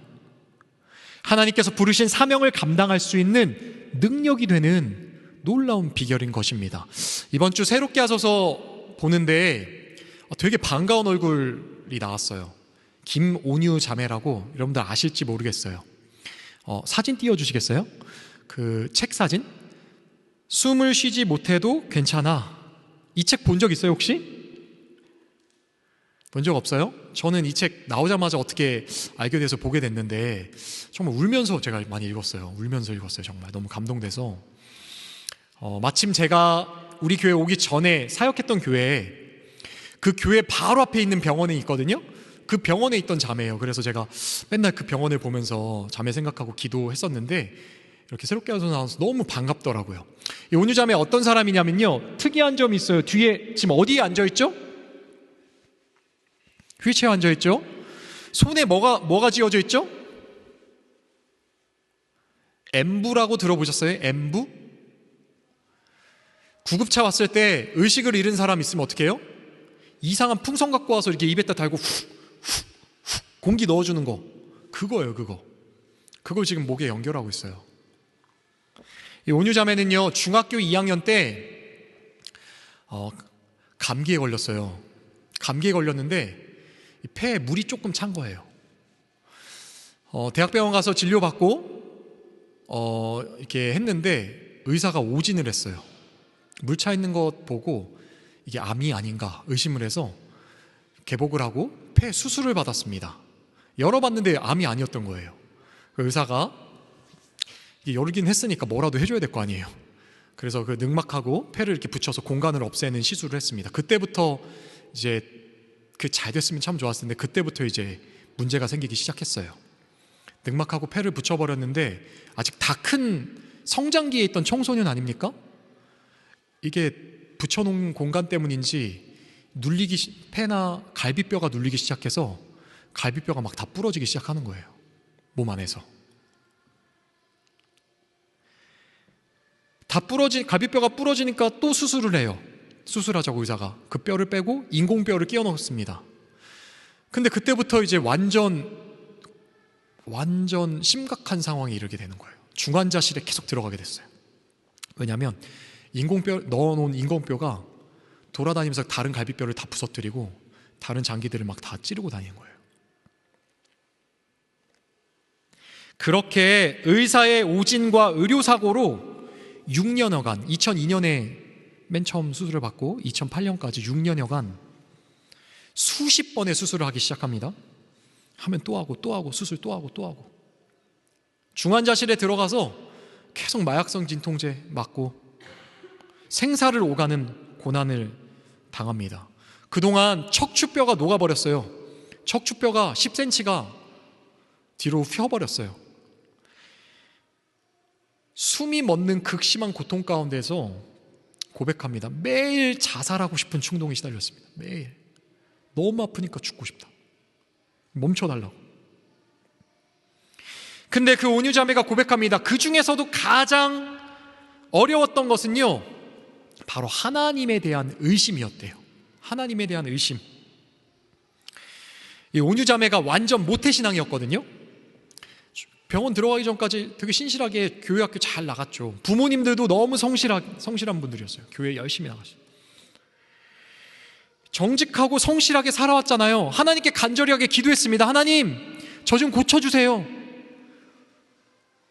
하나님께서 부르신 사명을 감당할 수 있는 능력이 되는 놀라운 비결인 것입니다. 이번 주 새롭게 하셔서 보는데 되게 반가운 얼굴이 나왔어요. 김온유 자매라고 여러분들 아실지 모르겠어요. 사진 띄워주시겠어요? 그 책 사진? 숨을 쉬지 못해도 괜찮아. 이 책 본 적 있어요 혹시? 본 적 없어요? 저는 이 책 나오자마자 어떻게 알게 돼서 보게 됐는데 정말 울면서 제가 많이 읽었어요. 울면서 읽었어요. 정말 너무 감동돼서. 마침 제가 우리 교회 오기 전에 사역했던 교회에, 그 교회 바로 앞에 있는 병원에 있거든요. 그 병원에 있던 자매예요. 그래서 제가 맨날 그 병원을 보면서 자매 생각하고 기도했었는데 이렇게 새롭게 나와서 너무 반갑더라고요. 이 온유 자매 어떤 사람이냐면요, 특이한 점이 있어요. 뒤에 지금 어디에 앉아있죠? 휠체어에 앉아있죠? 손에 뭐가 쥐어져 있죠? 엠부라고 들어보셨어요? 엠부? 구급차 왔을 때 의식을 잃은 사람 있으면 어떻게 해요? 이상한 풍선 갖고 와서 이렇게 입에다 달고 후 공기 넣어주는 거, 그거예요. 그걸 지금 목에 연결하고 있어요. 이 온유 자매는요, 중학교 2학년 때 감기에 걸렸어요. 감기에 걸렸는데 폐에 물이 조금 찬 거예요. 대학병원 가서 진료받고 이렇게 했는데 의사가 오진을 했어요. 물 차 있는 것 보고 이게 암이 아닌가 의심을 해서 개복을 하고 폐 수술을 받았습니다. 열어봤는데 암이 아니었던 거예요. 그 의사가 열긴 했으니까 뭐라도 해줘야 될 거 아니에요. 그래서 그 늑막하고 폐를 이렇게 붙여서 공간을 없애는 시술을 했습니다. 그때부터 이제 잘 됐으면 참 좋았을 텐데 그때부터 이제 문제가 생기기 시작했어요. 늑막하고 폐를 붙여버렸는데 아직 다 큰 성장기에 있던 청소년 아닙니까? 이게 붙여놓은 공간 때문인지 폐나 갈비뼈가 눌리기 시작해서 갈비뼈가 막 다 부러지기 시작하는 거예요. 몸 안에서. 갈비뼈가 부러지니까 또 수술을 해요. 수술하자고 의사가. 그 뼈를 빼고 인공뼈를 끼워 넣었습니다. 근데 그때부터 이제 완전 심각한 상황에 이르게 되는 거예요. 중환자실에 계속 들어가게 됐어요. 왜냐하면 넣어놓은 인공뼈가 돌아다니면서 다른 갈비뼈를 다 부서뜨리고 다른 장기들을 막 다 찌르고 다니는 거예요. 그렇게 의사의 오진과 의료사고로 6년여간, 2002년에 맨 처음 수술을 받고 2008년까지 6년여간 수십 번의 수술을 하기 시작합니다. 하면 또 하고 수술 또 하고 중환자실에 들어가서 계속 마약성 진통제 맞고 생사를 오가는 고난을 당합니다. 그동안 척추뼈가 녹아버렸어요. 척추뼈가 10cm가 뒤로 휘어버렸어요. 숨이 멎는 극심한 고통 가운데서 고백합니다. 매일 자살하고 싶은 충동이 시달렸습니다. 매일. 너무 아프니까 죽고 싶다. 멈춰달라고. 근데 그 온유 자매가 고백합니다. 그 중에서도 가장 어려웠던 것은요, 바로 하나님에 대한 의심이었대요. 하나님에 대한 의심. 이 온유 자매가 완전 모태신앙이었거든요. 병원 들어가기 전까지 되게 신실하게 교회 학교 잘 나갔죠. 부모님들도 너무 성실한 분들이었어요. 교회 열심히 나갔어요. 정직하고 성실하게 살아왔잖아요. 하나님께 간절하게 기도했습니다. 하나님, 저 좀 고쳐주세요.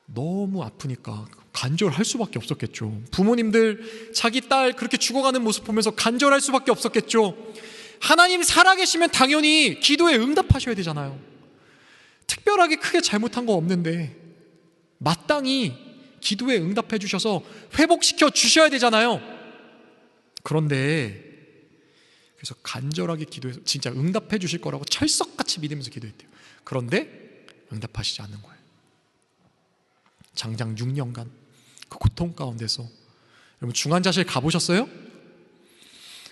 너무 아프니까 간절할 수밖에 없었겠죠. 부모님들 자기 딸 그렇게 죽어가는 모습 보면서 간절할 수밖에 없었겠죠. 하나님 살아계시면 당연히 기도에 응답하셔야 되잖아요. 특별하게 크게 잘못한 거 없는데 마땅히 기도에 응답해 주셔서 회복시켜 주셔야 되잖아요. 그런데 그래서 간절하게 기도해서 진짜 응답해 주실 거라고 철석같이 믿으면서 기도했대요. 그런데 응답하시지 않는 거예요. 장장 6년간 그 고통 가운데서. 여러분 중환자실 가보셨어요?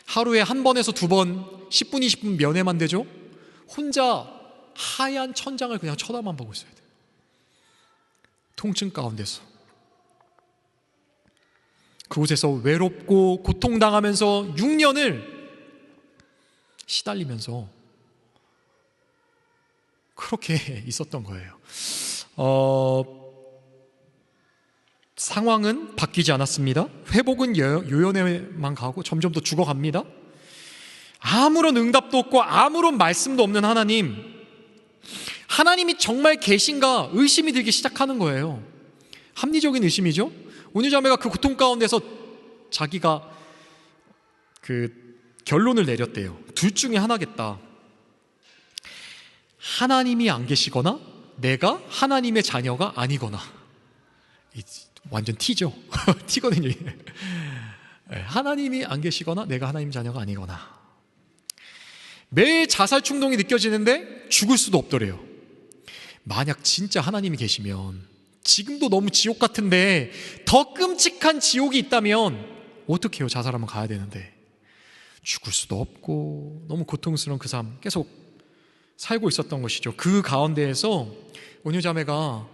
하루에 한 번에서 두 번 10분 20분 면회만 되죠? 혼자 하얀 천장을 그냥 쳐다만 보고 있어야 돼요. 통증 가운데서. 그곳에서 외롭고 고통당하면서 6년을 시달리면서 그렇게 있었던 거예요. 상황은 바뀌지 않았습니다. 회복은 요연에만 가고 점점 더 죽어갑니다. 아무런 응답도 없고 아무런 말씀도 없는 하나님이 정말 계신가 의심이 들기 시작하는 거예요. 합리적인 의심이죠. 온유자매가 그 고통 가운데서 자기가 그 결론을 내렸대요. 둘 중에 하나겠다. 하나님이 안 계시거나 내가 하나님의 자녀가 아니거나. 완전 T죠. T거든요. 하나님이 안 계시거나 내가 하나님 자녀가 아니거나. 매일 자살 충동이 느껴지는데 죽을 수도 없더래요. 만약 진짜 하나님이 계시면, 지금도 너무 지옥 같은데 더 끔찍한 지옥이 있다면 어떻게 해요? 자살하면 가야 되는데. 죽을 수도 없고 너무 고통스러운 그 삶 계속 살고 있었던 것이죠. 그 가운데에서 온유자매가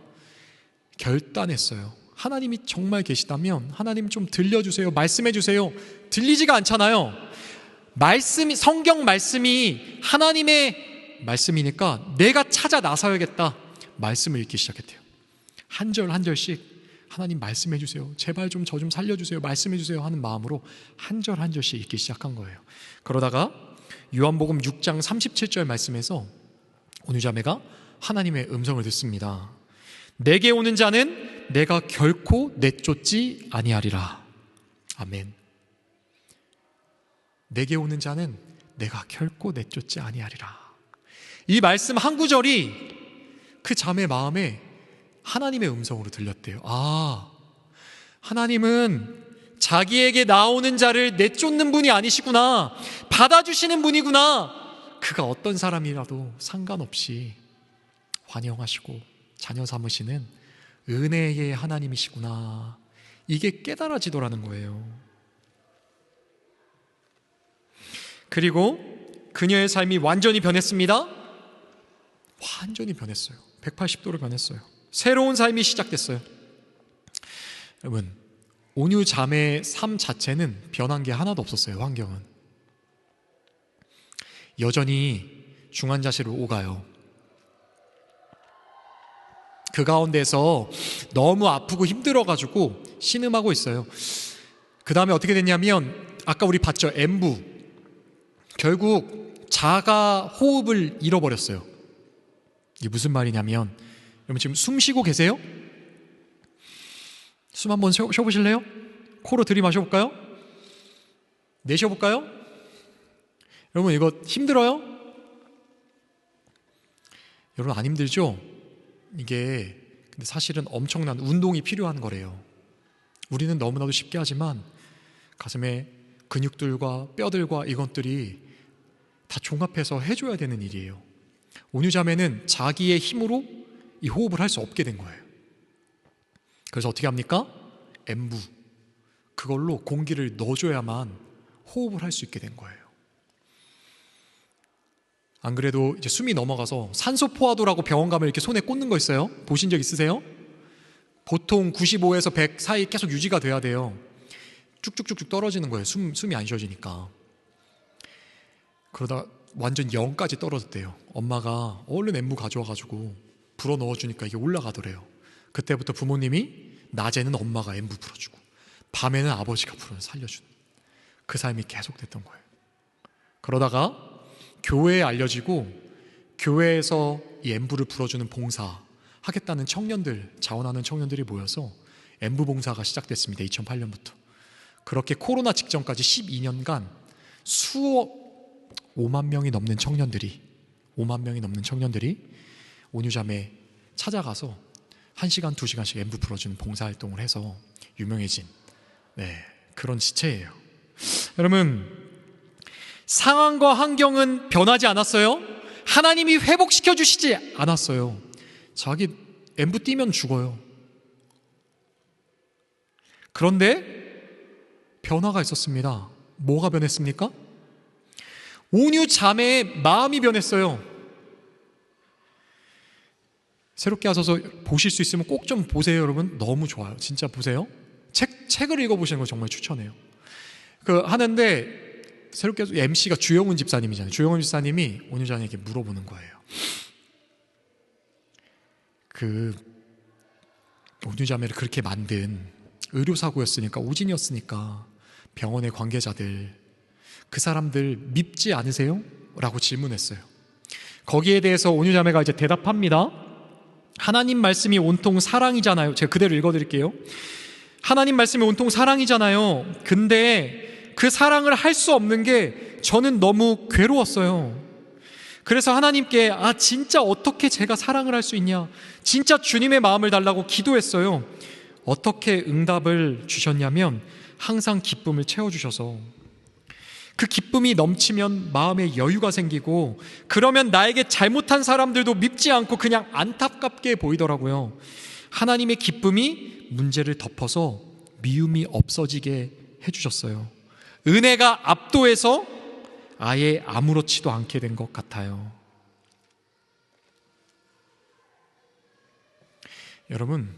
결단했어요. 하나님이 정말 계시다면 하나님 좀 들려주세요. 말씀해 주세요. 들리지가 않잖아요. 성경 말씀이 하나님의 말씀이니까 내가 찾아 나서야겠다. 말씀을 읽기 시작했대요. 한 절 한 절씩 하나님 말씀해 주세요. 제발 좀 저 좀 살려주세요. 말씀해 주세요 하는 마음으로 한 절 한 절씩 읽기 시작한 거예요. 그러다가 요한복음 6장 37절 말씀에서 온유자매가 하나님의 음성을 듣습니다. 내게 오는 자는 내가 결코 내쫓지 아니하리라. 아멘. 내게 오는 자는 내가 결코 내쫓지 아니하리라. 이 말씀 한 구절이 그 자매 마음에 하나님의 음성으로 들렸대요. 하나님은 자기에게 나오는 자를 내쫓는 분이 아니시구나. 받아주시는 분이구나. 그가 어떤 사람이라도 상관없이 환영하시고 자녀 삼으시는 은혜의 하나님이시구나. 이게 깨달아지더라는 거예요. 그리고 그녀의 삶이 완전히 변했습니다. 완전히 변했어요. 180도로 변했어요. 새로운 삶이 시작됐어요. 여러분, 온유 자매의 삶 자체는 변한 게 하나도 없었어요. 환경은 여전히 중환자실로 오가요. 그 가운데서 너무 아프고 힘들어가지고 신음하고 있어요. 그 다음에 어떻게 됐냐면 아까 우리 봤죠? 엠부. 결국 자가 호흡을 잃어버렸어요. 이게 무슨 말이냐면, 여러분 지금 숨 쉬고 계세요? 숨 한번 쉬어보실래요? 코로 들이마셔볼까요? 내쉬어볼까요? 여러분 이거 힘들어요? 여러분 안 힘들죠? 이게 근데 사실은 엄청난 운동이 필요한 거래요. 우리는 너무나도 쉽게 하지만 가슴에 근육들과 뼈들과 이것들이 다 종합해서 해줘야 되는 일이에요. 온유자매는 자기의 힘으로 이 호흡을 할 수 없게 된 거예요. 그래서 어떻게 합니까? 엠부, 그걸로 공기를 넣어줘야만 호흡을 할 수 있게 된 거예요. 안 그래도 이제 숨이 넘어가서 산소포화도라고 병원 가면 이렇게 손에 꽂는 거 있어요. 보신 적 있으세요? 보통 95에서 100 사이 계속 유지가 돼야 돼요. 쭉쭉쭉쭉 떨어지는 거예요. 숨이 안 쉬어지니까. 그러다 완전 0까지 떨어졌대요. 엄마가 얼른 엠부 가져와가지고 불어 넣어주니까 이게 올라가더래요. 그때부터 부모님이 낮에는 엄마가 엠부 불어주고 밤에는 아버지가 불어서 살려주는 그 삶이 계속됐던 거예요. 그러다가 교회에 알려지고 교회에서 이 엠부를 불어주는 봉사 하겠다는 청년들, 자원하는 청년들이 모여서 엠부 봉사가 시작됐습니다. 2008년부터. 그렇게 코로나 직전까지 12년간 수억 5만 명이 넘는 청년들이 온유자매 찾아가서 1시간, 2시간씩 엠부 불어주는 봉사활동을 해서 유명해진 그런 지체예요. 여러분, 상황과 환경은 변하지 않았어요. 하나님이 회복시켜 주시지 않았어요. 자기 엠부 뛰면 죽어요. 그런데 변화가 있었습니다. 뭐가 변했습니까? 온유 자매의 마음이 변했어요. 새롭게 하셔서 보실 수 있으면 꼭 좀 보세요, 여러분. 너무 좋아요. 진짜 보세요. 책을 읽어보시는 거 정말 추천해요. 하는데 새롭게 해서 MC가 주영훈 집사님이잖아요. 주영훈 집사님이 온유자매에게 물어보는 거예요. 온유자매를 그렇게 만든 의료사고였으니까, 오진이었으니까 병원의 관계자들, 그 사람들 밉지 않으세요? 라고 질문했어요. 거기에 대해서 온유자매가 이제 대답합니다. 하나님 말씀이 온통 사랑이잖아요. 제가 그대로 읽어드릴게요. 하나님 말씀이 온통 사랑이잖아요. 근데 그 사랑을 할 수 없는 게 저는 너무 괴로웠어요. 그래서 하나님께 진짜 어떻게 제가 사랑을 할 수 있냐, 진짜 주님의 마음을 달라고 기도했어요. 어떻게 응답을 주셨냐면 항상 기쁨을 채워주셔서, 그 기쁨이 넘치면 마음에 여유가 생기고, 그러면 나에게 잘못한 사람들도 밉지 않고 그냥 안타깝게 보이더라고요. 하나님의 기쁨이 문제를 덮어서 미움이 없어지게 해주셨어요. 은혜가 압도해서 아예 아무렇지도 않게 된 것 같아요. 여러분,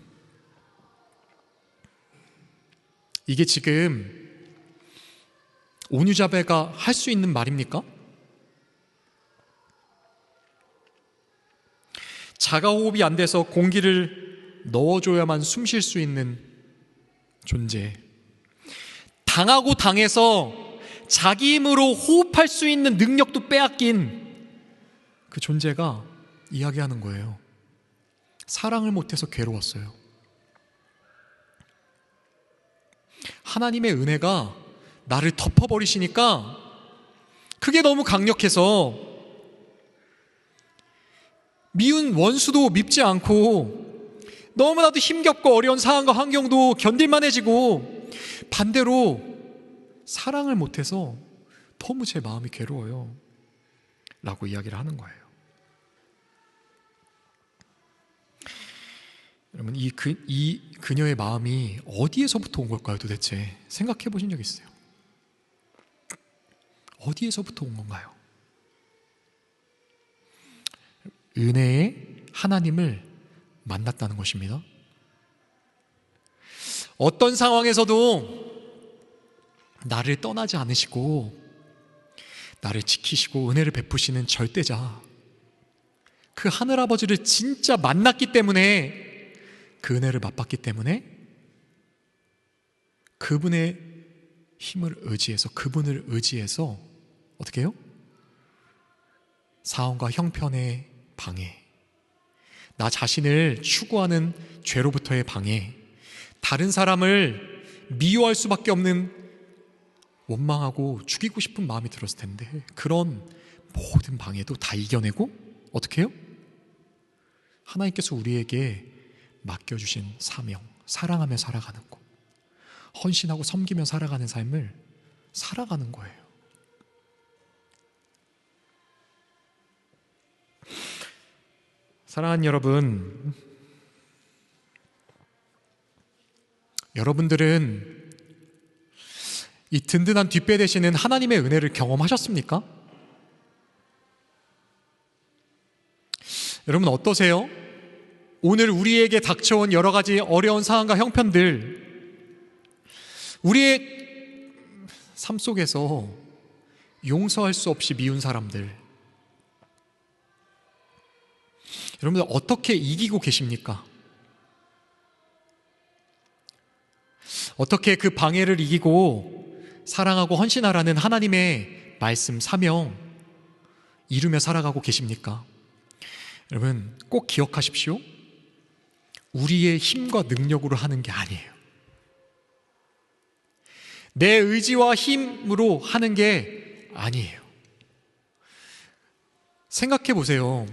이게 지금 온유자매가 할 수 있는 말입니까? 자가호흡이 안 돼서 공기를 넣어줘야만 숨 쉴 수 있는 존재, 당하고 당해서 자기 힘으로 호흡할 수 있는 능력도 빼앗긴 그 존재가 이야기하는 거예요. 사랑을 못해서 괴로웠어요. 하나님의 은혜가 나를 덮어버리시니까 그게 너무 강력해서 미운 원수도 밉지 않고, 너무나도 힘겹고 어려운 상황과 환경도 견딜만해지고, 반대로 사랑을 못해서 너무 제 마음이 괴로워요 라고 이야기를 하는 거예요. 여러분, 이 그녀의 마음이 어디에서부터 온 걸까요? 도대체 생각해 보신 적 있어요? 어디에서부터 온 건가요? 은혜의 하나님을 만났다는 것입니다. 어떤 상황에서도 나를 떠나지 않으시고 나를 지키시고 은혜를 베푸시는 절대자, 그 하늘아버지를 진짜 만났기 때문에, 그 은혜를 맛봤기 때문에 그분의 힘을 의지해서, 그분을 의지해서 어떻게 해요? 사원과 형편의 방해, 나 자신을 추구하는 죄로부터의 방해, 다른 사람을 미워할 수밖에 없는 원망하고 죽이고 싶은 마음이 들었을 텐데, 그런 모든 방해도 다 이겨내고 어떻게 해요? 하나님께서 우리에게 맡겨주신 사명, 사랑하며 살아가는 것, 헌신하고 섬기며 살아가는 삶을 살아가는 거예요. 사랑하는 여러분, 여러분들은 이 든든한 뒷배 되시는 하나님의 은혜를 경험하셨습니까? 여러분 어떠세요? 오늘 우리에게 닥쳐온 여러 가지 어려운 상황과 형편들, 우리의 삶 속에서 용서할 수 없이 미운 사람들, 여러분들 어떻게 이기고 계십니까? 어떻게 그 방해를 이기고 사랑하고 헌신하라는 하나님의 말씀, 사명 이루며 살아가고 계십니까? 여러분 꼭 기억하십시오. 우리의 힘과 능력으로 하는 게 아니에요. 내 의지와 힘으로 하는 게 아니에요. 생각해 보세요.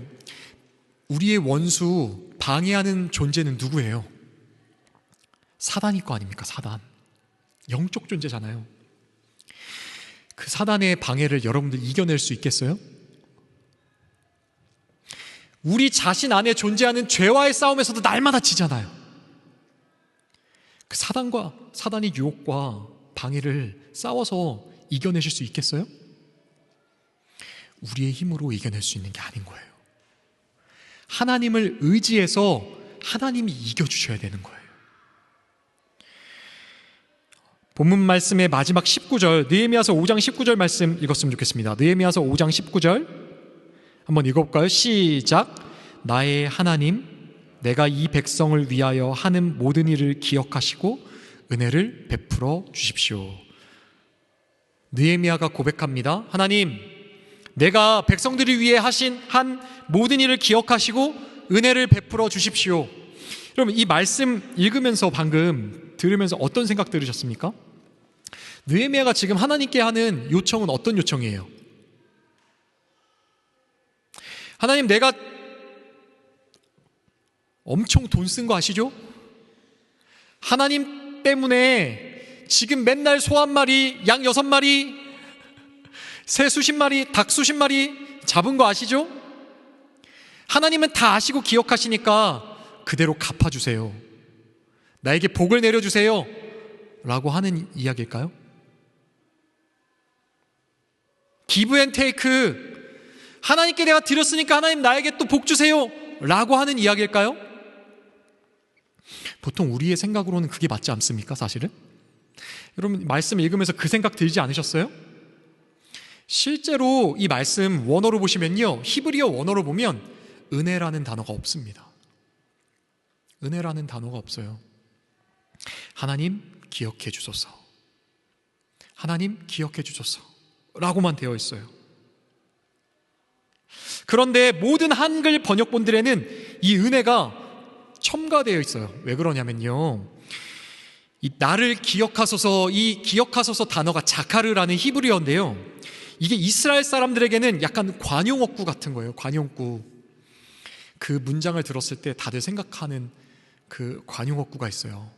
우리의 원수, 방해하는 존재는 누구예요? 사단일 거 아닙니까? 사단. 영적 존재잖아요. 그 사단의 방해를 여러분들 이겨낼 수 있겠어요? 우리 자신 안에 존재하는 죄와의 싸움에서도 날마다 지잖아요. 그 사단의 유혹과 방해를 싸워서 이겨내실 수 있겠어요? 우리의 힘으로 이겨낼 수 있는 게 아닌 거예요. 하나님을 의지해서 하나님이 이겨주셔야 되는 거예요. 본문 말씀의 마지막 19절, 느헤미야서 5장 19절 말씀 읽었으면 좋겠습니다. 느헤미야서 5장 19절 한번 읽어볼까요? 시작. 나의 하나님, 내가 이 백성을 위하여 하는 모든 일을 기억하시고 은혜를 베풀어 주십시오. 느헤미야가 고백합니다. 하나님, 내가 백성들을 위해 한 모든 일을 기억하시고 은혜를 베풀어 주십시오. 여러분, 이 말씀 읽으면서 방금 들으면서 어떤 생각 들으셨습니까? 느헤미야가 지금 하나님께 하는 요청은 어떤 요청이에요? 하나님, 내가 엄청 돈 쓴 거 아시죠? 하나님 때문에 지금 맨날 소 1마리, 양 6마리, 새 수십 마리, 닭 수십 마리 잡은 거 아시죠? 하나님은 다 아시고 기억하시니까 그대로 갚아주세요. 나에게 복을 내려주세요. 라고 하는 이야기일까요? 기브 앤 테이크, 하나님께 내가 드렸으니까 하나님 나에게 또 복 주세요 라고 하는 이야기일까요? 보통 우리의 생각으로는 그게 맞지 않습니까? 사실은 여러분, 말씀 읽으면서 그 생각 들지 않으셨어요? 실제로 이 말씀 원어로 보시면요, 히브리어 원어로 보면 은혜라는 단어가 없습니다. 은혜라는 단어가 없어요. 하나님 기억해 주소서, 하나님 기억해 주소서 라고만 되어 있어요. 그런데 모든 한글 번역본들에는 이 은혜가 첨가되어 있어요. 왜 그러냐면요, 이 나를 기억하소서, 이 기억하소서 단어가 자카르라는 히브리어인데요, 이게 이스라엘 사람들에게는 약간 관용어구 같은 거예요. 관용구. 그 문장을 들었을 때 다들 생각하는 그 관용어구가 있어요.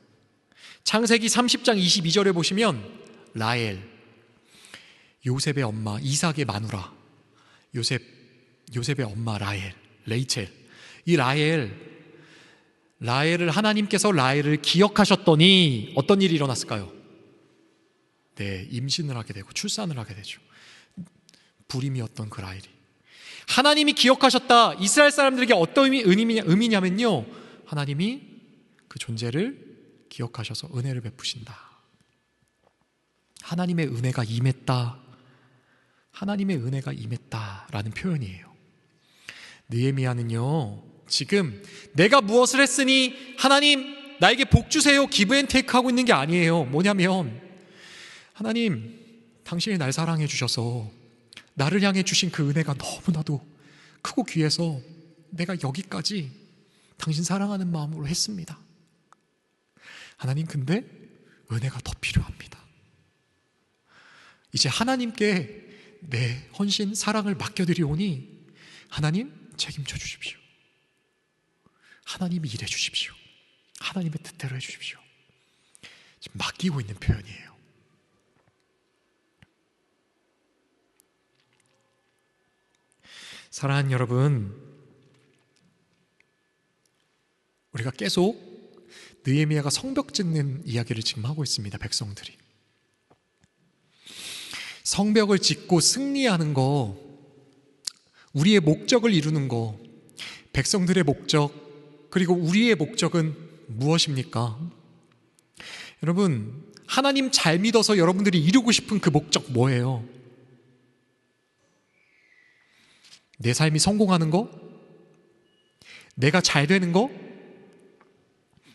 창세기 30장 22절에 보시면 라헬, 요셉의 엄마, 이삭의 마누라, 요셉의 엄마 라헬, 레이첼. 이 라헬을 하나님께서 라헬을 기억하셨더니 어떤 일이 일어났을까요? 네, 임신을 하게 되고 출산을 하게 되죠. 불임이었던 그 라헬이 하나님이 기억하셨다. 이스라엘 사람들에게 어떤 의미냐면요, 하나님이 그 존재를 기억하셔서 은혜를 베푸신다. 하나님의 은혜가 임했다. 하나님의 은혜가 임했다라는 표현이에요. 느헤미야는요, 지금 내가 무엇을 했으니 하나님 나에게 복 주세요, 기브 앤 테이크 하고 있는 게 아니에요. 뭐냐면, 하나님 당신이 날 사랑해 주셔서 나를 향해 주신 그 은혜가 너무나도 크고 귀해서 내가 여기까지 당신 사랑하는 마음으로 했습니다. 하나님, 근데 은혜가 더 필요합니다. 이제 하나님께 내 헌신, 사랑을 맡겨드리오니 하나님 책임져 주십시오. 하나님이 일해 주십시오. 하나님의 뜻대로 해주십시오. 지금 맡기고 있는 표현이에요. 사랑하는 여러분, 우리가 계속 느헤미야가 성벽 짓는 이야기를 지금 하고 있습니다. 백성들이 성벽을 짓고 승리하는 거, 우리의 목적을 이루는 거, 백성들의 목적, 그리고 우리의 목적은 무엇입니까? 여러분, 하나님 잘 믿어서 여러분들이 이루고 싶은 그 목적 뭐예요? 내 삶이 성공하는 거? 내가 잘 되는 거?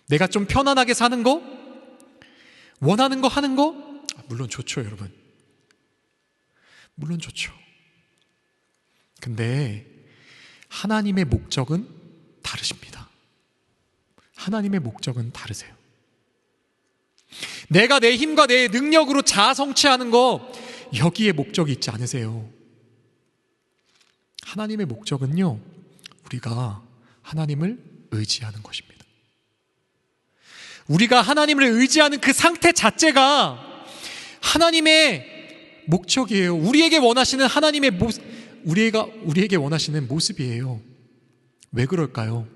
내가 좀 편안하게 사는 거? 원하는 거 하는 거? 물론 좋죠, 여러분. 물론 좋죠. 근데 하나님의 목적은 다르십니다. 하나님의 목적은 다르세요. 내가 내 힘과 내 능력으로 자아 성취하는 거, 여기에 목적이 있지 않으세요. 하나님의 목적은요, 우리가 하나님을 의지하는 것입니다. 우리가 하나님을 의지하는 그 상태 자체가 하나님의 목적이에요. 우리에게 원하시는 하나님의 우리에게 원하시는 모습이에요. 왜 그럴까요?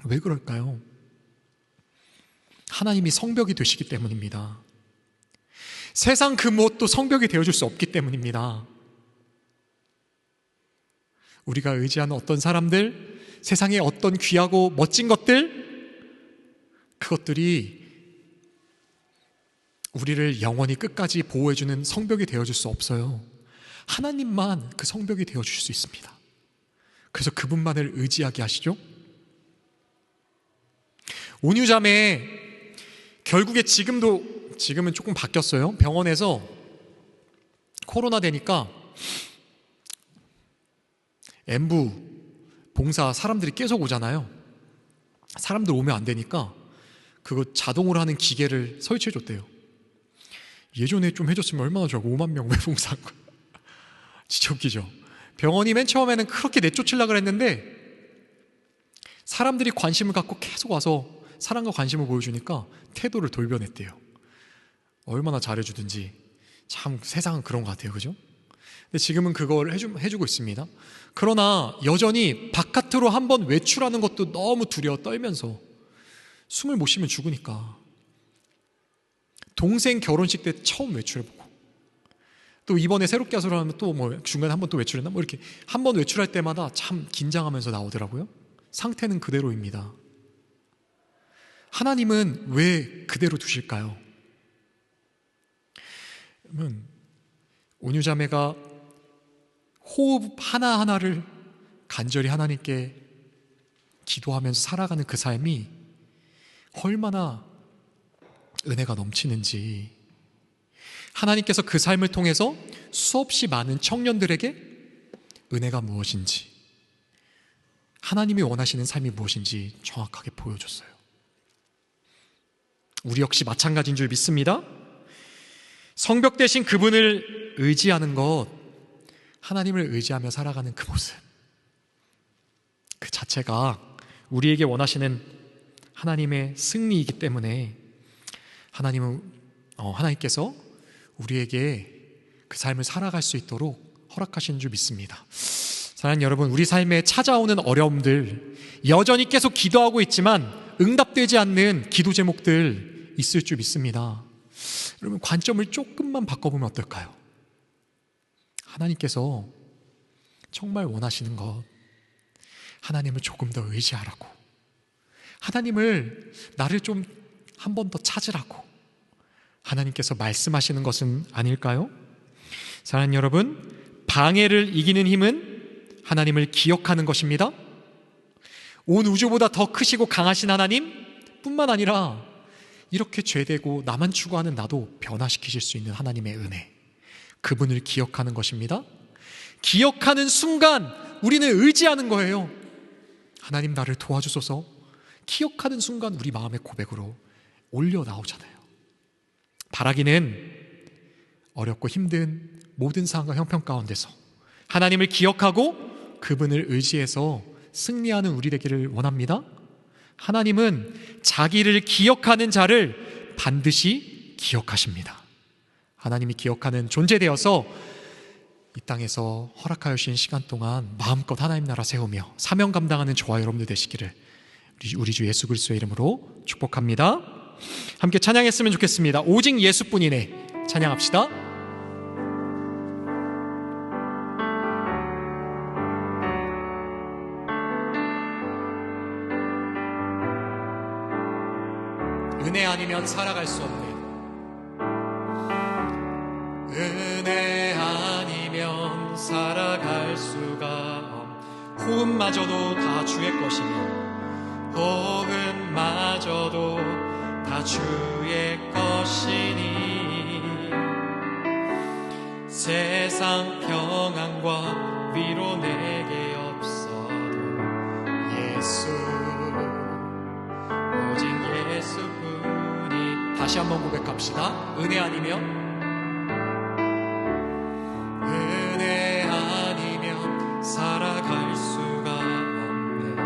왜 그럴까요? 하나님이 성벽이 되시기 때문입니다. 세상 그 무엇도 성벽이 되어줄 수 없기 때문입니다. 우리가 의지하는 어떤 사람들, 세상의 어떤 귀하고 멋진 것들, 그것들이 우리를 영원히 끝까지 보호해주는 성벽이 되어줄 수 없어요. 하나님만 그 성벽이 되어줄 수 있습니다. 그래서 그분만을 의지하게 하시죠. 온유자매, 결국에 지금도 지금은 조금 바뀌었어요. 병원에서 코로나 되니까 엠부 봉사 사람들이 계속 오잖아요. 사람들 오면 안 되니까 그거 자동으로 하는 기계를 설치해 줬대요. 예전에 좀 해줬으면 얼마나 좋아. 5만 명 왜 봉사한 거야. 진짜 웃기죠. 병원이 맨 처음에는 그렇게 내쫓으려고 했는데 사람들이 관심을 갖고 계속 와서 사랑과 관심을 보여주니까 태도를 돌변했대요. 얼마나 잘해주든지. 참 세상은 그런 것 같아요. 그죠? 근데 지금은 그걸 해주고 있습니다. 그러나 여전히 바깥으로 한번 외출하는 것도 너무 두려워 떨면서 숨을 못 쉬면 죽으니까. 동생 결혼식 때 처음 외출해보고 또 이번에 새롭게 하소를 하면 또 뭐 중간에 한번 또 외출했나? 뭐 이렇게 한번 외출할 때마다 참 긴장하면서 나오더라고요. 상태는 그대로입니다. 하나님은 왜 그대로 두실까요? 온유자매가 호흡 하나하나를 간절히 하나님께 기도하면서 살아가는 그 삶이 얼마나 은혜가 넘치는지, 하나님께서 그 삶을 통해서 수없이 많은 청년들에게 은혜가 무엇인지, 하나님이 원하시는 삶이 무엇인지 정확하게 보여줬어요. 우리 역시 마찬가지인 줄 믿습니다. 성벽 대신 그분을 의지하는 것, 하나님을 의지하며 살아가는 그 모습, 그 자체가 우리에게 원하시는 하나님의 승리이기 때문에 하나님께서 우리에게 그 삶을 살아갈 수 있도록 허락하시는 줄 믿습니다. 사랑하는 여러분, 우리 삶에 찾아오는 어려움들, 여전히 계속 기도하고 있지만 응답되지 않는 기도 제목들 있을 줄 믿습니다. 여러분, 관점을 조금만 바꿔보면 어떨까요? 하나님께서 정말 원하시는 것, 하나님을 조금 더 의지하라고, 하나님을 나를 좀 한 번 더 찾으라고 하나님께서 말씀하시는 것은 아닐까요? 사랑하는 여러분, 방해를 이기는 힘은 하나님을 기억하는 것입니다. 온 우주보다 더 크시고 강하신 하나님 뿐만 아니라 이렇게 죄되고 나만 추구하는 나도 변화시키실 수 있는 하나님의 은혜, 그분을 기억하는 것입니다. 기억하는 순간 우리는 의지하는 거예요. 하나님 나를 도와주소서. 기억하는 순간 우리 마음의 고백으로 올려 나오잖아요. 바라기는 어렵고 힘든 모든 상황과 형편 가운데서 하나님을 기억하고 그분을 의지해서 승리하는 우리 되기를 원합니다. 하나님은 자기를 기억하는 자를 반드시 기억하십니다. 하나님이 기억하는 존재 되어서 이 땅에서 허락하여 주신 시간 동안 마음껏 하나님 나라 세우며 사명 감당하는 저와 여러분들 되시기를 우리 주 예수 그리스도의 이름으로 축복합니다. 함께 찬양했으면 좋겠습니다. 오직 예수뿐이네. 찬양합시다. 은혜 아니면 살아갈 수 없네. 은혜 아니면 살아갈 수가 없. 호흡마저도 다 주의 것이며 호흡마저도 다 주의 것이니 세상 평안과 위로 내게 없어도 예수, 오직 예수뿐이. 다시 한번 고백합시다. 은혜 아니면, 은혜 아니면 살아갈 수가 없네.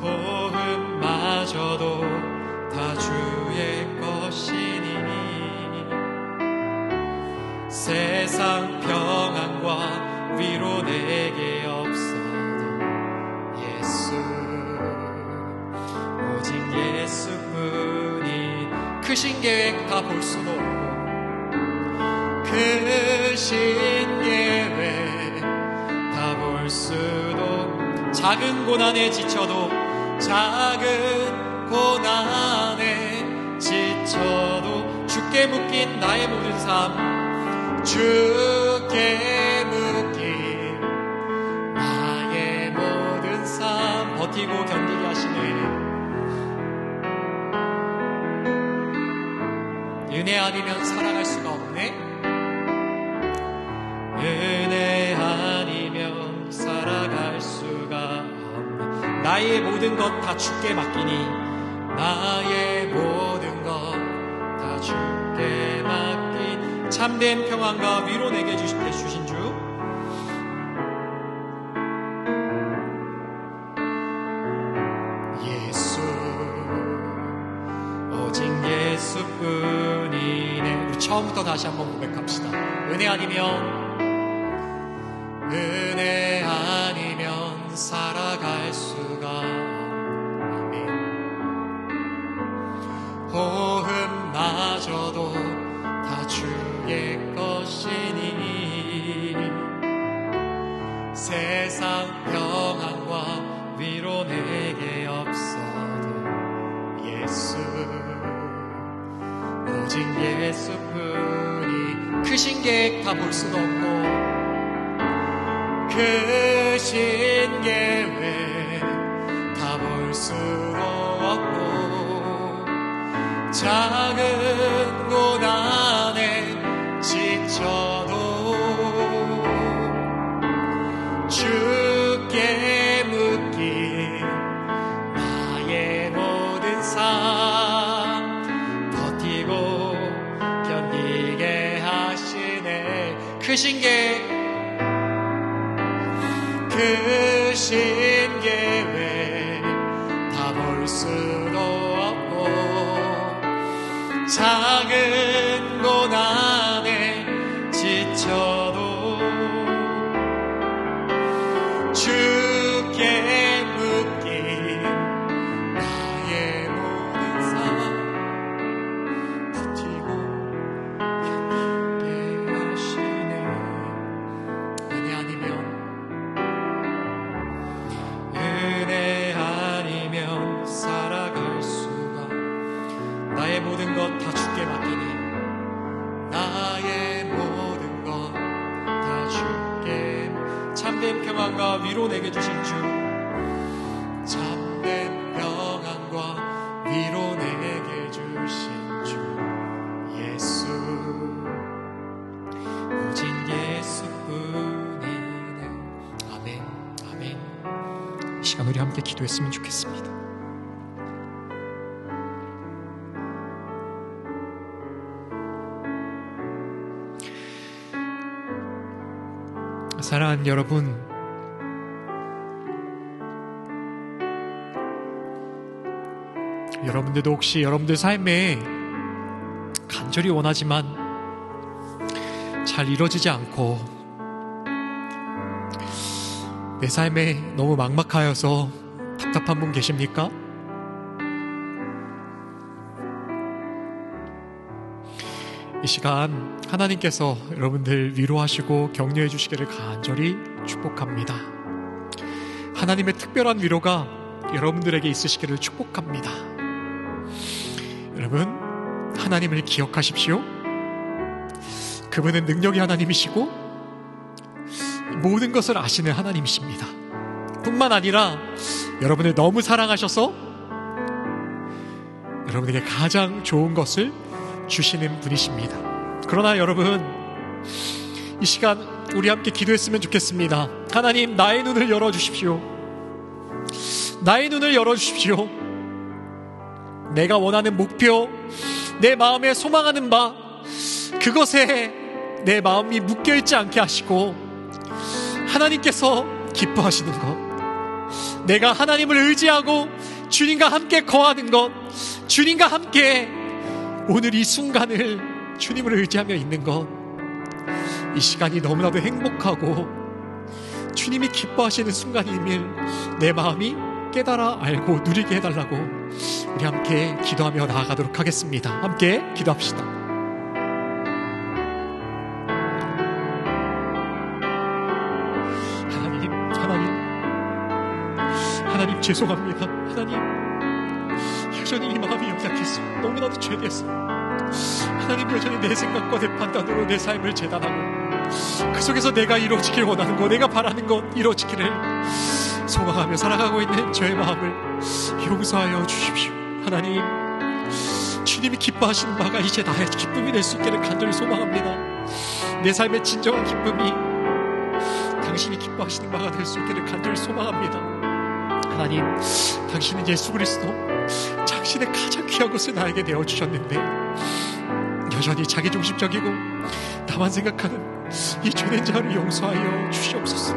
호흡마저도 다 주의 것이니 세상 평안과 위로 내게 없어도 예수, 오직 예수뿐이. 크신 계획 다 볼 수도 없고 크신 계획 다 볼 수도, 작은 고난에 지쳐도 작은 고난에 지쳐도 주께 묶인 나의 모든 삶, 주께 묶인 나의 모든 삶 버티고 견디게 하시네. 아니면 살아갈 수가 없네. 은혜 아니면 살아갈 수가 없네. 나의 모든 것 다 주께 맡기니, 나의 모든 것 다 주께 맡긴 참된 평안과 위로 내게 주신 주, 예수, 오직 예수뿐이네. 우리 처음부터 다시 한번 고백합시다. 은혜 아니면 살아갈 수가 없네. 호흡마저도 다 주의 것이니, 세상 평안과 위로 내게 없어도 예수, 오직 예수뿐이. 크신 계획 다 볼 수도 없고, 크신 계획 다 볼 수도 없고, 작은 고난에 지쳐도 주께 묻기 나의 모든 삶 버티고 견디게 하시네. 크신 계획 다 볼 수도 없고, 작은 고난에 지쳐도 주께 묻기 나의 모든 삶 버티고 견디게 하시네. 은혜 아니면 살아갈 수가, 나의 모든 것 다 주께 맡기니, 나의 모든 것 다 주께. 참된 평안과 위로 내게 주신 주, 참된 평안과 위로 내게 주신 주, 예수, 오직 예수뿐이네. 아멘, 아멘. 이 시간 우리 함께 기도했으면 좋겠습니다. 사랑하는 여러분, 여러분들도 혹시 여러분들 삶에 간절히 원하지만 잘 이루어지지 않고 내 삶에 너무 막막하여서 답답한 분 계십니까? 이 시간 하나님께서 여러분들 위로하시고 격려해 주시기를 간절히 축복합니다. 하나님의 특별한 위로가 여러분들에게 있으시기를 축복합니다. 여러분, 하나님을 기억하십시오. 그분은 능력의 하나님이시고 모든 것을 아시는 하나님이십니다. 뿐만 아니라 여러분을 너무 사랑하셔서 여러분에게 가장 좋은 것을 주시는 분이십니다. 그러나 여러분, 이 시간 우리 함께 기도했으면 좋겠습니다. 하나님, 나의 눈을 열어주십시오. 나의 눈을 열어주십시오. 내가 원하는 목표, 내 마음에 소망하는 바, 그것에 내 마음이 묶여있지 않게 하시고 하나님께서 기뻐하시는 것, 내가 하나님을 의지하고 주님과 함께 거하는 것, 주님과 함께 오늘 이 순간을 주님을 의지하며 있는 것, 이 시간이 너무나도 행복하고 주님이 기뻐하시는 순간임을 내 마음이 깨달아 알고 누리게 해달라고 우리 함께 기도하며 나아가도록 하겠습니다. 함께 기도합시다. 하나님 죄송합니다. 하나님, 여전히 이 마음이 연약해서 너무나도 죄됐어. 하나님, 여전히 내 생각과 내 판단으로 내 삶을 재단하고 그 속에서 내가 이루어지길 원하는 것, 내가 바라는 것 이루어지기를 소망하며 살아가고 있는 저의 마음을 용서하여 주십시오. 하나님, 주님이 기뻐하시는 바가 이제 나의 기쁨이 될 수 있기를 간절히 소망합니다. 내 삶의 진정한 기쁨이 당신이 기뻐하시는 바가 될 수 있기를 간절히 소망합니다. 하나님, 당신은 예수 그리스도 당신의 가장 귀한 것을 나에게 내어주셨는데 여전히 자기중심적이고 나만 생각하는 이 죄된 자를 용서하여 주시옵소서.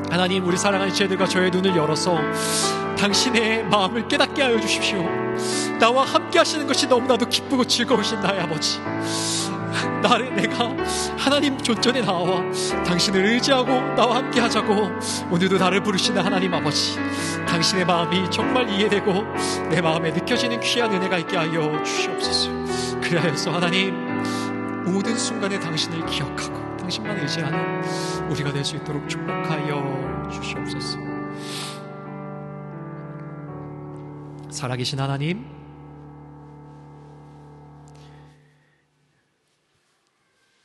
하나님, 우리 사랑하는 지체들과 저의 눈을 열어서 당신의 마음을 깨닫게 하여 주십시오. 나와 함께 하시는 것이 너무나도 기쁘고 즐거우신 나의 아버지, 내가 하나님 존전에 나와 당신을 의지하고 나와 함께 하자고 오늘도 나를 부르시는 하나님 아버지, 당신의 마음이 정말 이해되고 내 마음에 느껴지는 귀한 은혜가 있게 하여 주시옵소서. 그리하여서 하나님, 모든 순간에 당신을 기억하고 당신만 의지하는 우리가 될 수 있도록 축복하여 주시옵소서. 살아계신 하나님,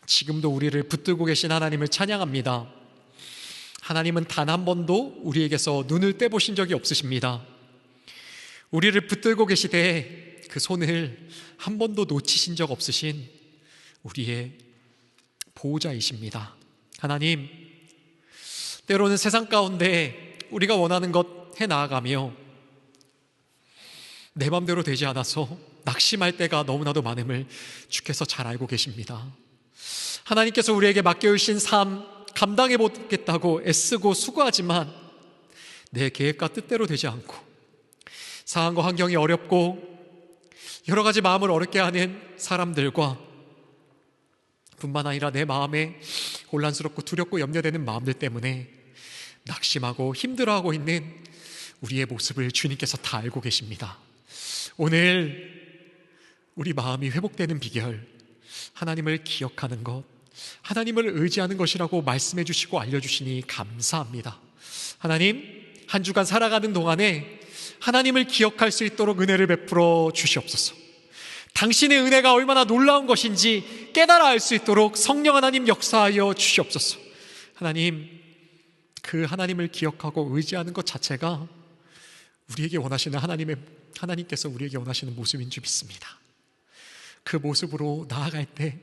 지금도 우리를 붙들고 계신 하나님을 찬양합니다. 하나님은 단 한 번도 우리에게서 눈을 떼보신 적이 없으십니다. 우리를 붙들고 계시되 그 손을 한 번도 놓치신 적 없으신 우리의 보호자이십니다. 하나님, 때로는 세상 가운데 우리가 원하는 것 해나가며 내 맘대로 되지 않아서 낙심할 때가 너무나도 많음을 주께서 잘 알고 계십니다. 하나님께서 우리에게 맡겨주신 삶 감당해 보겠다고 애쓰고 수고하지만 내 계획과 뜻대로 되지 않고 상황과 환경이 어렵고 여러 가지 마음을 어렵게 하는 사람들과 뿐만 아니라 내 마음에 혼란스럽고 두렵고 염려되는 마음들 때문에 낙심하고 힘들어하고 있는 우리의 모습을 주님께서 다 알고 계십니다. 오늘 우리 마음이 회복되는 비결, 하나님을 기억하는 것, 하나님을 의지하는 것이라고 말씀해 주시고 알려주시니 감사합니다. 하나님, 한 주간 살아가는 동안에 하나님을 기억할 수 있도록 은혜를 베풀어 주시옵소서. 당신의 은혜가 얼마나 놀라운 것인지 깨달아 알 수 있도록 성령 하나님 역사하여 주시옵소서. 하나님, 그 하나님을 기억하고 의지하는 것 자체가 우리에게 원하시는 하나님께서 우리에게 원하시는 모습인 줄 믿습니다. 그 모습으로 나아갈 때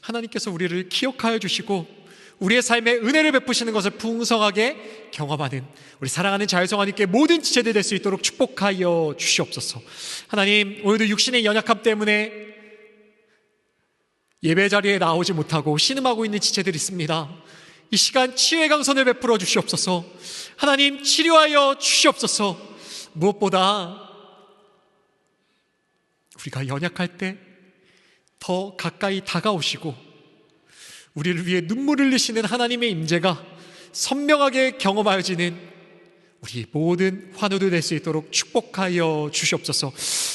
하나님께서 우리를 기억하여 주시고 우리의 삶에 은혜를 베푸시는 것을 풍성하게 경험하는 우리 사랑하는 자유성 하나님께 모든 지체들 될 수 있도록 축복하여 주시옵소서. 하나님, 오늘도 육신의 연약함 때문에 예배 자리에 나오지 못하고 신음하고 있는 지체들이 있습니다. 이 시간 치유의 강선을 베풀어 주시옵소서. 하나님, 치료하여 주시옵소서. 무엇보다 우리가 연약할 때 더 가까이 다가오시고 우리를 위해 눈물을 흘리시는 하나님의 임재가 선명하게 경험하여지는 우리 모든 환우들 될 수 있도록 축복하여 주시옵소서.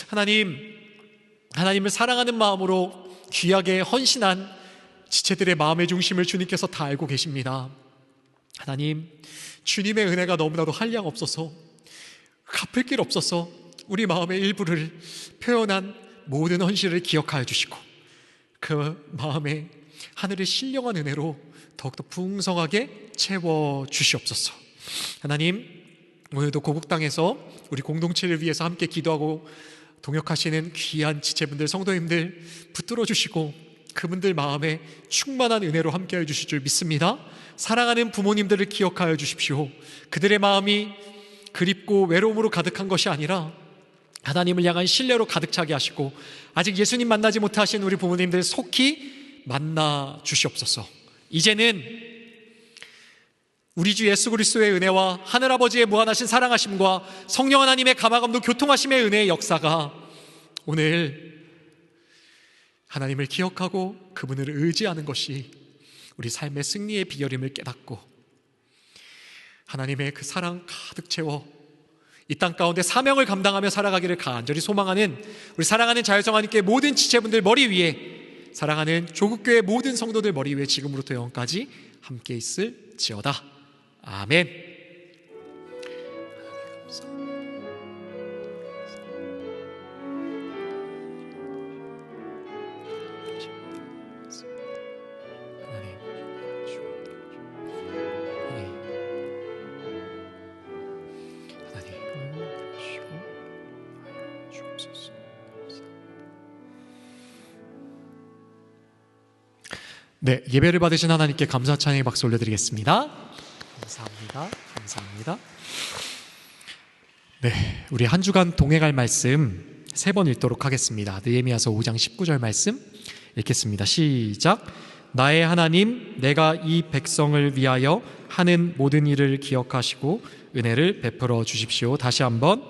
하나님을 사랑하는 마음으로 귀하게 헌신한 지체들의 마음의 중심을 주님께서 다 알고 계십니다. 하나님, 주님의 은혜가 너무나도 한량 없어서 갚을 길 없어서 우리 마음의 일부를 표현한 모든 헌신을 기억하여 주시고 그 마음에 하늘의 신령한 은혜로 더욱더 풍성하게 채워 주시옵소서. 하나님, 오늘도 고국 땅에서 우리 공동체를 위해서 함께 기도하고 동역하시는 귀한 지체분들, 성도님들 붙들어 주시고 그분들 마음에 충만한 은혜로 함께해 주실 줄 믿습니다. 사랑하는 부모님들을 기억하여 주십시오. 그들의 마음이 그립고 외로움으로 가득한 것이 아니라 하나님을 향한 신뢰로 가득 차게 하시고 아직 예수님 만나지 못하신 우리 부모님들 속히 만나 주시옵소서. 이제는 우리 주 예수 그리스도의 은혜와 하늘아버지의 무한하신 사랑하심과 성령 하나님의 감화감동 교통하심의 은혜의 역사가 오늘 하나님을 기억하고 그분을 의지하는 것이 우리 삶의 승리의 비결임을 깨닫고 하나님의 그 사랑 가득 채워 이 땅 가운데 사명을 감당하며 살아가기를 간절히 소망하는 우리 사랑하는 자유성 하나님께 모든 지체분들 머리 위에, 사랑하는 조국교회 모든 성도들 머리 위에 지금부터 영원까지 함께 있을지어다. 아멘. 네, 예배를 받으신 하나님께 감사 찬양의 박수 올려드리겠습니다. 감사합니다. 감사합니다. 네, 우리 한 주간 동행할 말씀 3번 읽도록 하겠습니다. 느헤미야서 5장 19절 말씀 읽겠습니다. 시작. 나의 하나님, 내가 이 백성을 위하여 하는 모든 일을 기억하시고 은혜를 베풀어 주십시오. 다시 한번.